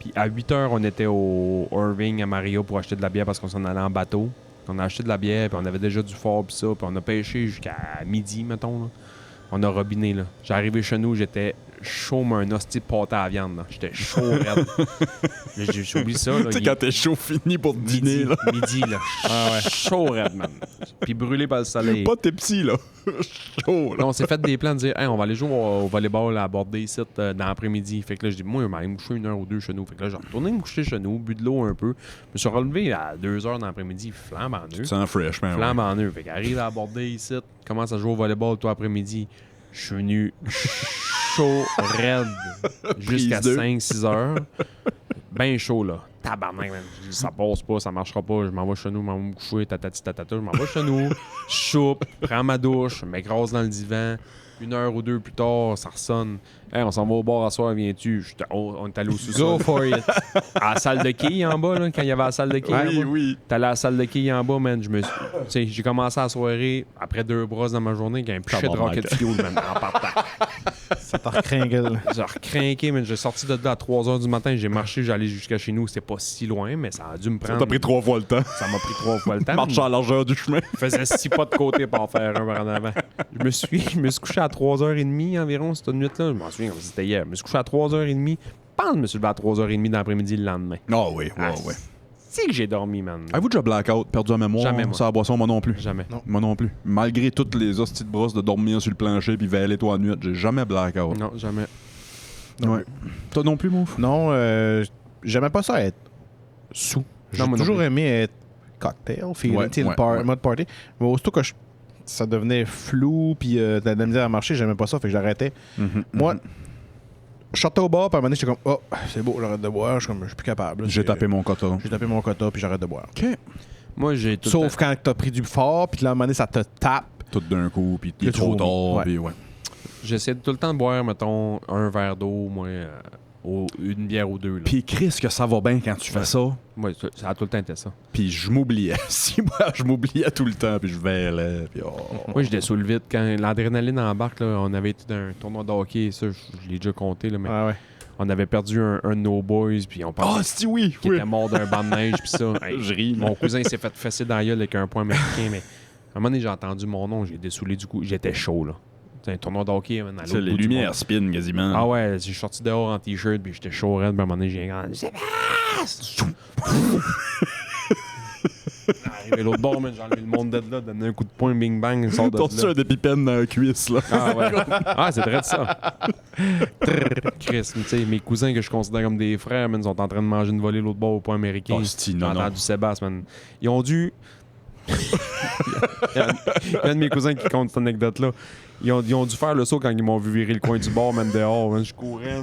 Puis à 8 h, on était au Irving à Maria pour acheter de la bière parce qu'on s'en allait en bateau. On a acheté de la bière, puis on avait déjà du fort, puis ça. Puis on a pêché jusqu'à midi, mettons. Là. On a robiné, là. J'ai arrivé chez nous, j'étais chaud, mais un hostie de pâté à la viande, là. J'étais chaud, raide. J'ai oublié ça, là. Tu sais, quand t'es chaud fini pour dîner, là. Midi, là. Chaud, raide, man. Puis brûlé par le soleil. Pas tes petits, là. Chaud, là. Là, on s'est fait des plans de dire, hey, on va aller jouer au volleyball à Bordé ici dans l'après-midi. Fait que là, je dis, moi, je vais aller me coucher 1 heure ou 2 chez nous. Fait que là, j'ai retourné me coucher chez nous, bu de l'eau un peu. Je me suis relevé à 2 h dans l'après-midi, flambe en Tu eux. te sens fresh, man. Flambe en eux. Fait qu'arrive à Bordé ici, commence à jouer au volleyball tout après-midi. Je suis venu chaud, raide, jusqu'à Prise 5-6 heures. Ben chaud, là. Tabarnak, man. Je dis, ça passe pas, ça marchera pas. Je m'en vais chez nous, je m'en vais me coucher, tatati, tatata. Je m'en vais chez nous, je soupe, prends ma douche, je m'écrase dans le divan. 1 heure ou 2 plus tard, ça ressonne. Hey, on s'en va au bar à soir, viens-tu? On est allé au sous-sol. Go for it. À la salle de quilles en bas, là, quand il y avait la salle de quilles. Oui, oui. T'es allé à la salle de quilles en bas, man. J'ai commencé la soirée après 2 brosses dans ma journée avec un pichet de Tabarnak. Rocket Fuel, man, en partant. Ça t'a recringué. J'ai recrinqué, man. J'ai sorti de là à 3 h du matin. J'ai marché, j'allais jusqu'à chez nous. C'était pas si loin, mais ça a dû me Ça prendre. t'a pris 3 fois le temps. Ça m'a pris 3 fois le temps. Marche à la largeur du chemin. Je faisais 6 pas de côté pour en faire un par en avant. Je me suis couché à 3h30 environ cette nuit-là. Je m'en souviens comme si c'était hier. Je me suis couché à 3h30. Je me suis levé à 3h30 dans l'après-midi le lendemain. Ah oui, Ah, ouais. C'est que j'ai dormi, man. Avez-vous déjà blackout, perdu la mémoire? Jamais, moi. Ça, la boisson, moi non plus. Jamais. Moi non plus. Malgré toutes les hosties de brosses de dormir sur le plancher puis veiller toi à nuit, j'ai jamais blackout. Non, jamais. Ouais. Toi non plus, Mouf? Non, j'aimais pas ça être sous. J'ai Non, moi non toujours plus. aimé être cocktail, feeling, Ouais, tu sais, ouais. mode party. Mais aussitôt que ça devenait flou puis t'as de la misère à marcher, j'aimais pas ça, fait que j'arrêtais. Moi, je sortais au bar, puis à un moment donné, j'étais comme, oh, c'est beau, j'arrête de boire, je suis plus capable. là. J'ai tapé mon quota. J'ai tapé mon quota, puis j'arrête de boire. OK. Moi, j'ai tout le Sauf temps- quand t'as pris du fort, puis là, à un moment donné, ça te tape. Tout d'un coup, puis il est Là, tu trop vomis. tard, Ouais. puis ouais. J'essaie tout le temps de boire, mettons, un verre d'eau, moi, une bière ou 2. Là. Puis Chris, que ça va bien quand tu fais ça. Moi, ça a tout le temps été ça. Puis je m'oubliais. Si moi, je m'oubliais tout le temps, puis je veillais, puis oh. Moi, j'étais sous le vide. Quand l'adrénaline embarque, là, on avait été dans un tournoi de hockey, ça, je l'ai déjà compté, là, mais Ouais. on avait perdu un de nos boys, puis on pensait Ah, si oui, qu'il oui. était mort d'un banc de neige, puis ça. Hey, Je ris, mon cousin s'est fait fesser dans la gueule avec un point américain, mais à un moment donné, j'ai entendu mon nom, j'ai dessoulé du coup. J'étais chaud, là. C'est un tournoi de hockey, man, à C'est l'autre les bout du lumières monde. spin quasiment. Ah ouais, j'ai sorti dehors en t-shirt, puis j'étais chaud raide, puis à un moment donné, j'ai gagné. Sébastien! Arrivé l'autre bord, man, j'ai enlevé le monde de là, donné un coup de poing, bing bang, il sort de T'as reçu là. un épipène dans la cuisse, là. Ah ouais. Ah, c'est vrai de ça. Chris, tu sais, mes cousins que je considère comme des frères, man, sont en train de manger une volée l'autre bord au point américain. Hostie, J'ai non, non. entendu Sébastien, man. Ils ont dû... il y a un de mes cousins qui compte cette anecdote-là. Ils ont dû faire le saut quand ils m'ont vu virer le coin du bord, man, dehors. Man. Je courais.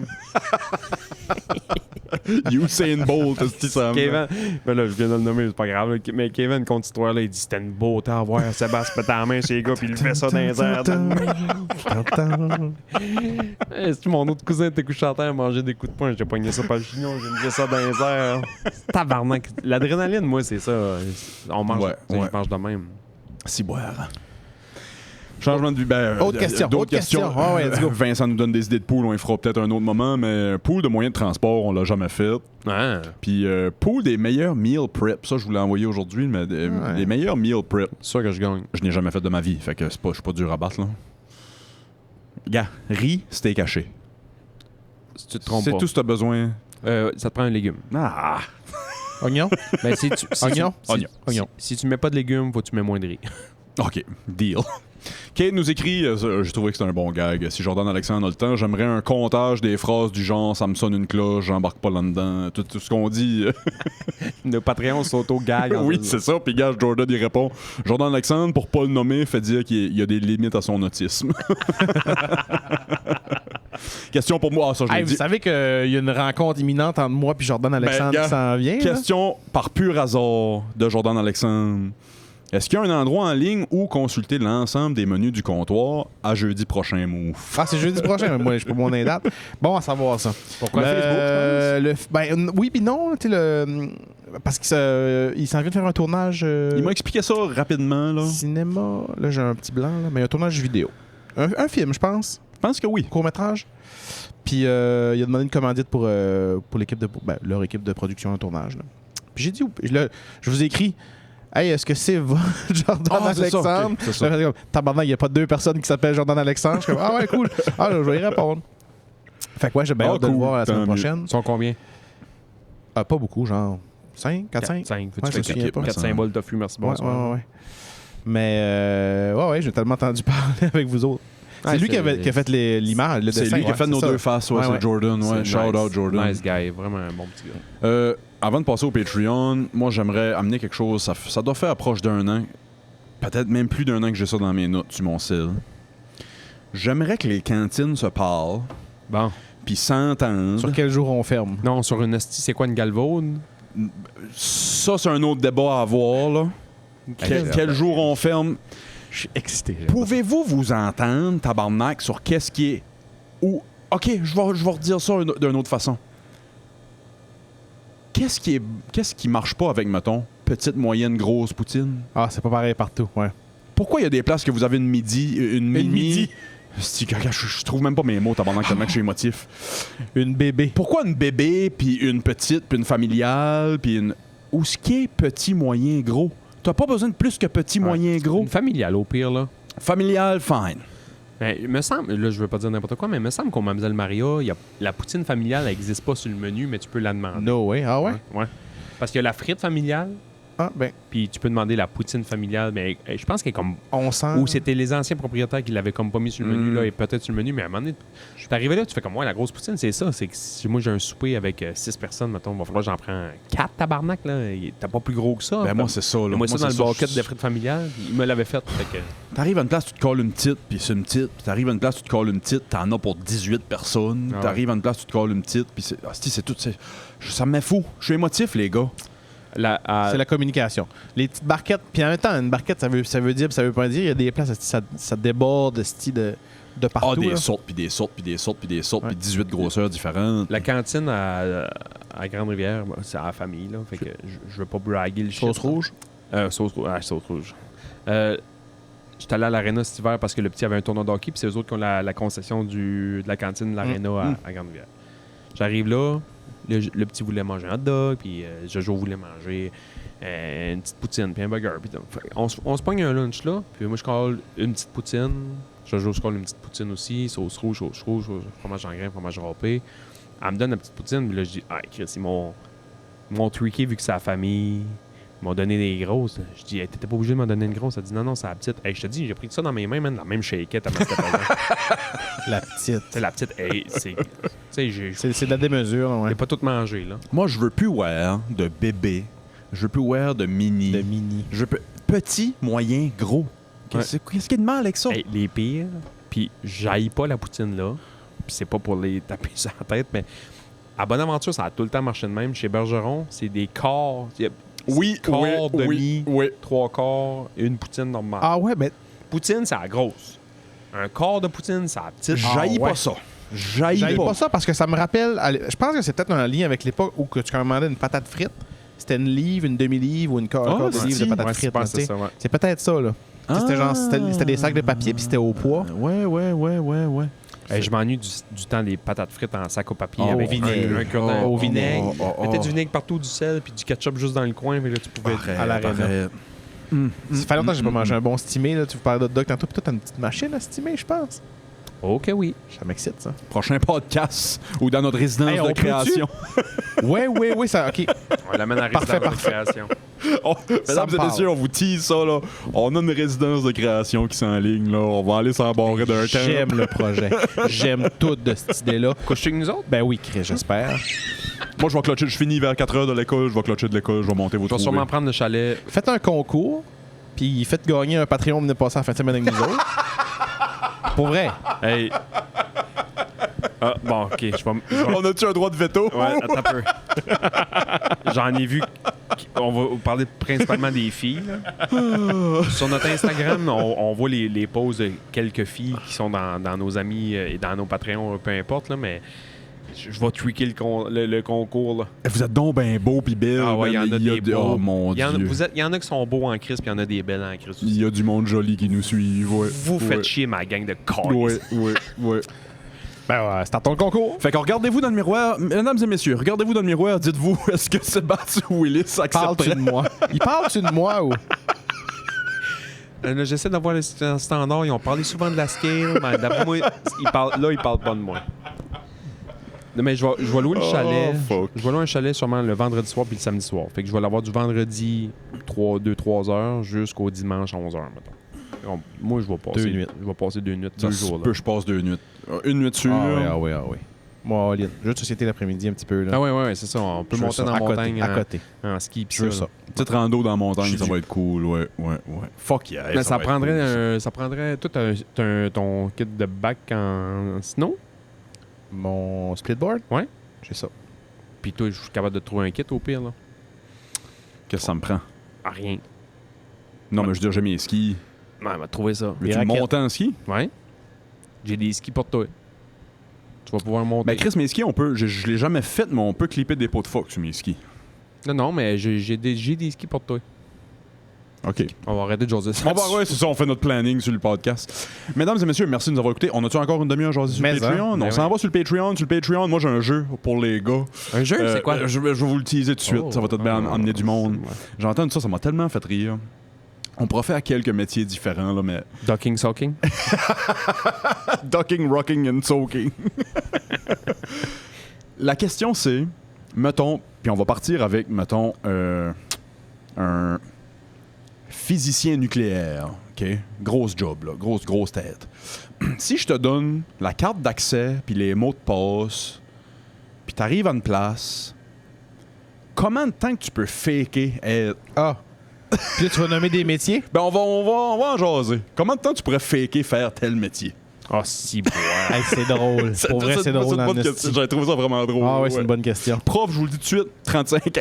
Usain Bolt, hostie, ça me- Kevin, ben là, je viens de le nommer, c'est pas grave. Là. Mais Kevin, contre cette histoire-là, il dit c'était une beauté à voir. Sébastien pète la main chez les gars, puis il fait ça dans les airs. C'est mon autre cousin était couché à terre, mangeait des coups de poing. J'ai pogné ça par le chignon, j'ai mis ça dans les airs. Tabarnak. L'adrénaline, moi, c'est ça. On mange, Ouais, tu sais, ouais. je mange de même. Si boire. Changement de vue. Autre question, D'autres autre question. questions. Ouais, let's go. Vincent nous donne des idées de pool, on y fera peut-être un autre moment, mais pool de moyens de transport, on l'a jamais fait. Ah, Puis pool des meilleurs meal prep, ça je voulais envoyer aujourd'hui, mais des meilleurs meal prep, c'est sûr que je gagne. je n'ai jamais fait de ma vie, fait que je suis pas dur à battre là. Gars, riz, steak haché. Si tu te trompes C'est pas. tout ce que t'as besoin. Ça te prend un légume. Ah! Oignon? Ben, si tu, si Oignon? tu- si- Oignon. Si tu mets pas de légumes, faut que tu mets moins de riz. OK, deal. Kate nous écrit, j'ai trouvé que c'était un bon gag. Si Jordan Alexandre a le temps, j'aimerais un comptage des phrases du genre « ça me sonne une cloche, j'embarque pas là-dedans ». Tout ce qu'on dit. Le Patreon s'auto-gag. Oui, c'est ça. Puis gars, Jordan, il répond « Jordan Alexandre, pour pas le nommer, fait dire qu'il y a des limites à son autisme. » Question pour moi. Ah, ça, je l'ai Hey, vous dit. savez qu'il y a une rencontre imminente entre moi et Jordan Alexandre gars, qui s'en vient. là? Question par pur hasard de Jordan Alexandre. Est-ce qu'il y a un endroit en ligne où consulter l'ensemble des menus du comptoir à jeudi prochain, Move? Ah, c'est jeudi prochain, mais moi, je peux mon date. Bon à savoir ça. Pourquoi Oui, puis non, tu sais, parce qu'il s'en vient de faire un tournage Il m'a expliqué ça rapidement, là. cinéma. Là, j'ai un petit blanc, là, mais un tournage vidéo. Un film, je pense. Je pense que oui. court-métrage. Puis il a demandé une commandite pour l'équipe leur équipe de production en tournage. Là. Puis j'ai dit, je vous ai écrit, hey, est-ce que c'est Jordan Alexandre? Ça, ok, c'est ça. Là, comme, tabarnak, il n'y a pas 2 personnes qui s'appellent Jordan Alexandre. Je suis comme, ah ouais, cool. Ah, là, je vais y répondre. Fait que ouais, j'ai bien hâte de le cool. voir la semaine Tant mieux. prochaine. Ils sont combien? Pas beaucoup, genre 5, 4, 5. 5. Ouais, Faut-tu je me faire souviens pas. 4 symboles tofu, merci, Ouais, bonsoir. ouais. Mais ouais, j'ai tellement entendu parler avec vous autres. C'est Ouais, lui qui a fait l'image, le C'est dessin. lui qui a fait ouais, nos c'est ça. 2 faces, Ouais, c'est ouais. Jordan. Ouais. C'est Shout nice. out Jordan. Nice guy, vraiment un bon petit gars. Avant de passer au Patreon, moi j'aimerais amener quelque chose. Ça doit faire approche d'1 an. Peut-être même plus d'1 an que j'ai ça dans mes notes sur mon cell. J'aimerais que les cantines se parlent, Bon. puis s'entendent. Sur quel jour on ferme? Non, sur une hostie, c'est quoi une galvaude? Ça, c'est un autre débat à avoir, là. Quel jour on ferme? Je suis excité. Pouvez-vous vous entendre, tabarnak, sur qu'est-ce qui est... Ou, OK, je vais redire ça d'une autre façon. Qu'est-ce qui marche pas avec, mettons, petite, moyenne, grosse poutine? Ah, c'est pas pareil partout, ouais. Pourquoi il y a des places que vous avez une midi... midi? Je trouve même pas mes mots, tabarnak, tellement que je suis émotif. Une bébé. Pourquoi une bébé, puis une petite, puis une familiale, puis une... Où ce qui est petit, moyen, gros? T'as pas besoin de plus que petit, moyen, gros. Une familiale, au pire, là. Familial, fine. Ben, il me semble, là, je veux pas dire n'importe quoi, mais il me semble qu'au Mademoiselle Maria, la poutine familiale, elle n'existe pas sur le menu, mais tu peux la demander. No way. Ah ouais? Ouais. Parce qu'il y a la frite familiale, Ah, ben, puis tu peux demander la poutine familiale, mais je pense qu'elle est comme... on sent. Ou c'était les anciens propriétaires qui l'avaient comme pas mis sur le menu, là, et peut-être sur le menu, mais à un moment donné, je suis arrivé là, tu fais comme, ouais, la grosse poutine, c'est ça. C'est que si moi, j'ai un souper avec 6 personnes, mettons, il va falloir que j'en prends 4 tabarnak, là. T'as pas plus gros que ça. Ben moi, c'est ça, là. Moi, ça dans le c'est bucket de frites familiales, il me l'avait fait. Fait que... T'arrives à une place, tu te colles une petite, puis c'est une petite. Puis t'arrives à une place, tu te colles une petite, t'en as pour 18 personnes. Ah ouais. T'arrives à une place, tu te colles une petite, puis c'est tout. Ça me met fou. Je suis émotif, les gars. C'est la communication. Les petites barquettes, puis en même temps, une barquette, ça veut dire, ça veut pas dire. Il y a des places, ça déborde de partout. Ah, des là. sortes, puis des sortes, puis des sortes, puis des sortes, Ouais. puis 18 grosseurs différentes. La cantine à Grande-Rivière, bah, c'est à la famille, là. Fait que je veux pas braguer le shit. Sauce rouge. Sauce rouge. J'étais allé à l'Arena cet hiver parce que le petit avait un tournoi de hockey, puis c'est eux autres qui ont la concession de la cantine de l'Arena à Grande-Rivière. J'arrive là, le petit voulait manger un hot dog, puis Jojo voulait manger une petite poutine, puis un burger. Puis on se pogne un lunch là, puis moi je colle une petite poutine, Jojo se colle une petite poutine aussi, sauce rouge, fromage en grain, fromage râpé. Elle me donne la petite poutine, puis là je dis, ah Chris, ils m'ont trické vu que c'est la famille. Ils m'ont donné des grosses. Je dis, hey, t'étais pas obligé de m'en donner une grosse. Elle dit, non, c'est la petite. Hey, je te dis, j'ai pris ça dans mes mains, man, la même shakeette à ma La petite. C'est la petite. Hey, c'est. Tu sais, C'est de la démesure, ouais. j'ai pas tout mangé, là. Moi, je veux plus wear de bébé. Je veux plus wear de mini. De mini. Je veux petit, moyen, gros. Qu'est-ce qu'il y a de mal avec ça? Hey, les pires, puis j'haïs pas la poutine là, puis c'est pas pour les taper sur la tête, mais à Bonaventure, ça a tout le temps marché de même. Chez Bergeron, c'est des corps. Oui, quart, oui, demi, oui. 3 quarts et une poutine normale. Ah ouais, mais Poutine, c'est la grosse. Un quart de poutine, c'est la petite. J'haïs ouais. pas ça. J'haïs j'aille pas. pas ça parce que ça me rappelle. Je pense que c'est peut-être un lien avec l'époque où que tu commandais une patate frite. C'était une livre, une demi-livre ou une quart de livre de si. patate Ouais, frite. je pense là, que c'est tu sais. ça, ouais. C'est peut-être ça, là. C'était des sacs de papier puis c'était au poids. Ouais. Hey, je m'ennuie du temps des patates frites en sac au papier Oh, avec au vinaigre. un cure-dent au vinaigre. Mettez oh. du vinaigre partout, du sel, puis du ketchup juste dans le coin, mais là, tu pouvais à l'arena. Ça fait longtemps que j'ai pas mangé un bon stimé. Là. Tu vous parlais d'hot dog tantôt. Puis toi, t'as une petite machine à stimer, je pense. Ok, oui. Ça m'excite, ça. Prochain podcast ou dans notre résidence Hey, on de peut-tu? création. oui, ça. OK. On l'amène à la Parfait, résidence de création. Mesdames me et parle. messieurs, on vous tease ça, là. On a une résidence de création qui s'enligne, là. On va aller s'embarrer d'un temps. J'aime le projet. J'aime tout de cette idée-là. Couches-tu avec nous autres? Ben oui, Chris, j'espère. Moi, je vais clutcher. Je finis vers 4 heures de l'école. Je vais clutcher de l'école. Je vais monter vos Je vais trouver. sûrement prendre le chalet. Faites un concours, puis faites gagner un Patreon venez passer la fin de semaine avec nous autres. Pour vrai. Hey. Ah, bon, ok. On a-tu un droit de veto? Ouais, attends un peu. J'en ai vu. On va parler principalement des filles. là. Sur notre Instagram, on voit les posts de quelques filles qui sont dans nos amis et dans nos Patreons, peu importe, là, mais Je vais tweaker le concours, là. Vous êtes donc ben beau pis belle. Ah ouais, il y en a des beaux. Oh mon Il y en a- Dieu. il y en a qui sont beaux en crise, puis il y en a des belles en crise Il aussi. y a du monde joli qui nous suit. Ouais. Vous faites Ouais. chier ma gang de Ouais, cons. ouais. Ben ouais, startons le concours. Fait que regardez-vous dans le miroir, mesdames et messieurs, regardez-vous dans le miroir, dites-vous, est-ce que Sébastien ou Willis Parles-tu accepterait? de moi? Il parle-tu de moi ou? Là, j'essaie d'avoir le standard. Ils ont parlé souvent de la scale, mais d'après moi, ils parlent pas de moi. Non, mais je vais louer le chalet. fuck. Je vais louer un chalet sûrement le vendredi soir puis le samedi soir. Fait que je vais l'avoir du vendredi 2-3 heures jusqu'au dimanche 11 heures, mettons. Donc, moi, je vais passer 2 nuits. Je vais passer 2 nuits, Ça 2 se jours. peut, Là. je passe 2 nuits. Une nuit sûre. Ah oui. Moi, all-in. Jeu de société l'après-midi un petit peu. Là. Ah ouais, c'est ça. On peut Je veux monter ça, dans à la montagne côté, à côté. en ski pis Je veux ça. ça. là. Petite rando dans la montagne, ça Je- va être cool. Ouais. Fuck yeah. Mais ça va être prendrait, cool, ça prendrait tout ton kit de bac en snow. Mon splitboard? Ouais. J'ai ça. Puis toi, je suis capable de te trouver un kit au pire. Là. Qu'est-ce que ça me prend? Ah, rien. Non, mais je veux dire, j'ai mes skis. Ouais, on va trouver ça. Veux-tu raquettes. monter en ski? Ouais. J'ai des skis pour toi. Tu vas pouvoir monter. Ben, Chris, mes skis, je l'ai jamais fait, mais on peut clipper des pots de phoque sur mes skis. Non, mais j'ai des skis pour toi. OK. On va arrêter de jaser ça. On va, ouais, c'est ça, on fait notre planning sur le podcast. Mesdames et messieurs, merci de nous avoir écoutés. On a-tu encore une demi-heure jaser sur le Mais Patreon? ben On s'en ouais. va sur le Patreon. Sur le Patreon, moi, j'ai un jeu pour les gars. Un jeu, c'est quoi? Je vais vous le teaser tout de suite. Oh. Ça va peut-être bien amener du monde. Ouais. J'entends ça m'a tellement fait rire. On pourrait faire quelques métiers différents, là, mais... Docking, soaking. Ducking, rocking and soaking. La question, c'est, mettons, puis on va partir avec, mettons, un physicien nucléaire, OK? Grosse job, là, grosse tête. Si je te donne la carte d'accès, puis les mots de passe, puis t'arrives à une place, comment de temps que tu peux faker être... Ah! Puis là, tu vas nommer des métiers? Ben, on va en jaser. Comment de temps tu pourrais faker faire tel métier? Oh, si, bois. Hey, c'est drôle. Pour vrai, c'est drôle. une en bonne esti. question. J'avais trouvé ça vraiment drôle. Ah ouais, c'est une bonne question. Prof, je vous le dis tout de suite, 35 ans.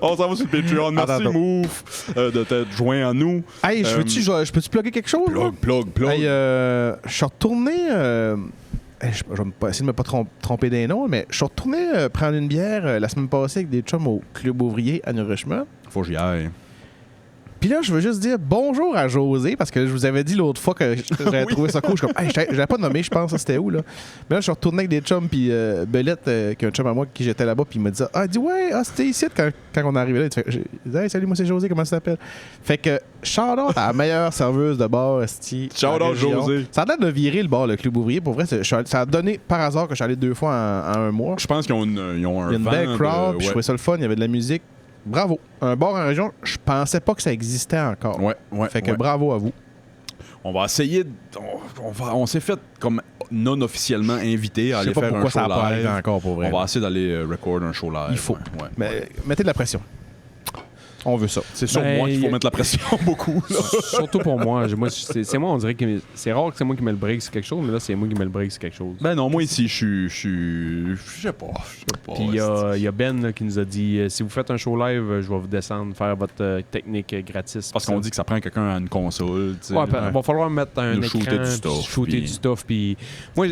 On s'en va sur le Patreon. Merci, Attends. Move, de t'être joint à nous. Hey, je peux-tu plugger quelque chose? là? Plug. Hey, je suis retourné. Je vais essayer de me pas tromper des noms, mais je suis retourné prendre une bière la semaine passée avec des chums au Club Ouvrier à New Richmond. Faut que j'y aille. Puis là, je veux juste dire bonjour à José, parce que je vous avais dit l'autre fois que j'avais trouvé ça cool. Je suis comme, hey, j'avais pas nommé, je pense, ça, c'était où, là? Mais là, je suis retourné avec des chums, puis Belette, qui est un chum à moi, qui j'étais là-bas, puis il me dit, il dit, ouais, c'était ici quand on est arrivé là. J'ai dit, hey, salut, moi, c'est José, comment ça s'appelle? Fait que, shout-out à la meilleure serveuse de bar, esti. Shout-out, José. Ça a l'air de virer le bar, le Club Ouvrier. Pour vrai, ça a donné par hasard que je suis allé 2 fois en un mois. Je pense qu'ils ont, ils ont un Il y a une vent belle de- crowd, puis je ouais. trouvais ça le fun, il y avait de la musique. Bravo. Un bar en région, je pensais pas que ça existait encore. Ouais. Fait que bravo à vous. On va essayer. On s'est fait comme non officiellement invité à Je aller sais pas faire un pourquoi show ça n'a pas live. arrivé encore pour vrai. On va essayer d'aller record un show live. Il faut. Ouais. Mais mettez de la pression. On veut ça. C'est sur Ben, moi qu'il faut mettre la pression beaucoup. Là. Surtout pour moi. C'est moi, on dirait que c'est rare que c'est moi qui mets le break sur quelque chose, mais là, c'est moi qui mets le break sur quelque chose. Ben non, moi ici, je sais pas. Puis il y a Ben là, qui nous a dit si vous faites un show live, je vais vous descendre faire votre technique gratis. Parce qu'on dit que ça prend quelqu'un à une console. Tu sais. Ouais, il va falloir mettre un Nous écran, shooter du puis stuff, shooter puis- du stuff. Puis moi,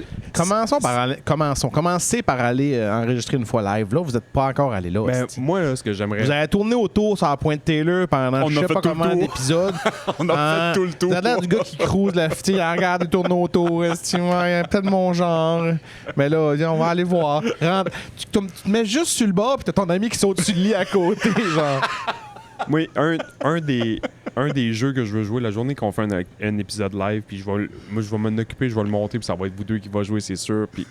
Commencez par aller enregistrer une fois live. Là, vous n'êtes pas encore allé là. ben, hostie. moi là, ce que j'aimerais. Vous avez tourné autour sur la pointe Taylor pendant On je a sais fait pas tout le combien tour. d'épisodes. On a fait tout le tour. Vous avez l'air du gars qui crouse la fille, il regarde, il tourne autour. Esti, ouais, peut-être mon genre. Mais là, on va aller voir. Rentre. Tu te mets juste sur le bord, puis t'as ton ami qui saute sur le lit à côté, genre. Moi, un des jeux que je veux jouer la journée qu'on fait un épisode live, puis moi je vais m'en occuper, je vais le monter, puis ça va être vous deux qui va jouer, c'est sûr. Puis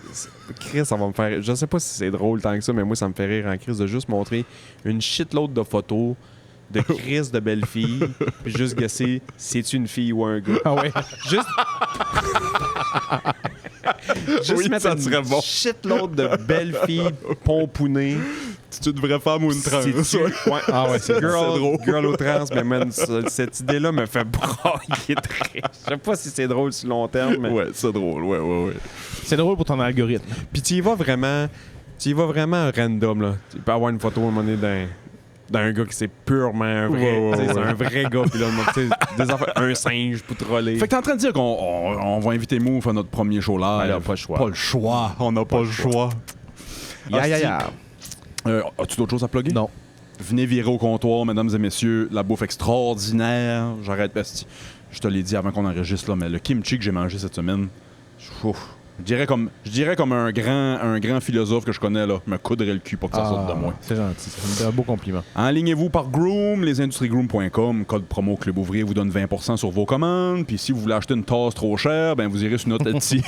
Chris, ça va me faire. Je sais pas si c'est drôle tant que ça, mais moi ça me fait rire en Chris de juste montrer une shitload de photos de Chris de belles filles, puis juste guesser c'est-tu une fille ou un gars. Ah ouais. Juste. Juste Oui, mettre ça une serait bon. shitload de belles filles pomponnées. C'est une vraie femme ou une trans. C'est-tu- Ouais. Ouais. Ah ouais, c'est Girl, girl au trans, mais man, cette idée-là me fait brailler très. Je sais pas si c'est drôle sur long terme, mais. Ouais, c'est drôle. Ouais. C'est drôle pour ton algorithme. Puis tu y vas vraiment random, là. Tu peux avoir une photo à un moment donné d'un gars qui c'est purement un vrai. Ouais, ouais, Tu sais, c'est ouais. un vrai gars. Puis là, le monde, tu sais, des affaires, un singe pour troller. Fait que t'es en train de dire qu'on va inviter Move à notre premier show live. Ben là, pas le choix. Pas le choix. On n'a pas le choix. Ya. As-tu d'autres choses à plugger? Non. Venez virer au comptoir, mesdames et messieurs. La bouffe extraordinaire. J'arrête, parce que je te l'ai dit avant qu'on enregistre, là, mais le kimchi que j'ai mangé cette semaine, ouf, je dirais comme un grand philosophe que je connais, là, me coudrait le cul pour que ça sorte de moi. C'est gentil. C'est un beau compliment. Enlignez-vous par Groom, lesindustriesgroom.com. Code promo Club Ouvrier vous donne 20% sur vos commandes. Puis si vous voulez acheter une tasse trop chère, ben vous irez sur notre Etsy.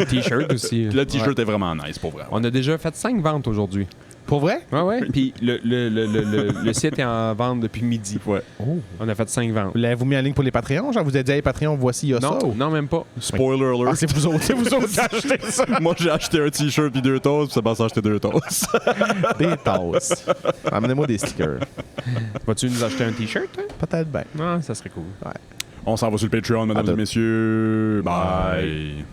T-shirt aussi. Le t-shirt est vraiment nice, pour vrai. On a déjà fait 5 ventes aujourd'hui. Pour vrai? Ouais. Puis le site est en vente depuis midi. Ouais. On a fait 5 ventes. L'avez-vous mis en ligne pour les Patreons? Genre, vous avez dit, hey, Patreon, voici, il y a ça? ou- Non, même pas. Spoiler alert. Ah, c'est vous autres qui achetez ça. Moi, j'ai acheté un t-shirt puis 2 tasses, puis Sébastien a acheté 2 tasses. Des tasses. Amenez-moi des stickers. Vas-tu nous acheter un T-shirt, hein? Peut-être bien. Ah, ça serait cool. On s'en va sur le Patreon, mesdames À et messieurs. Bye.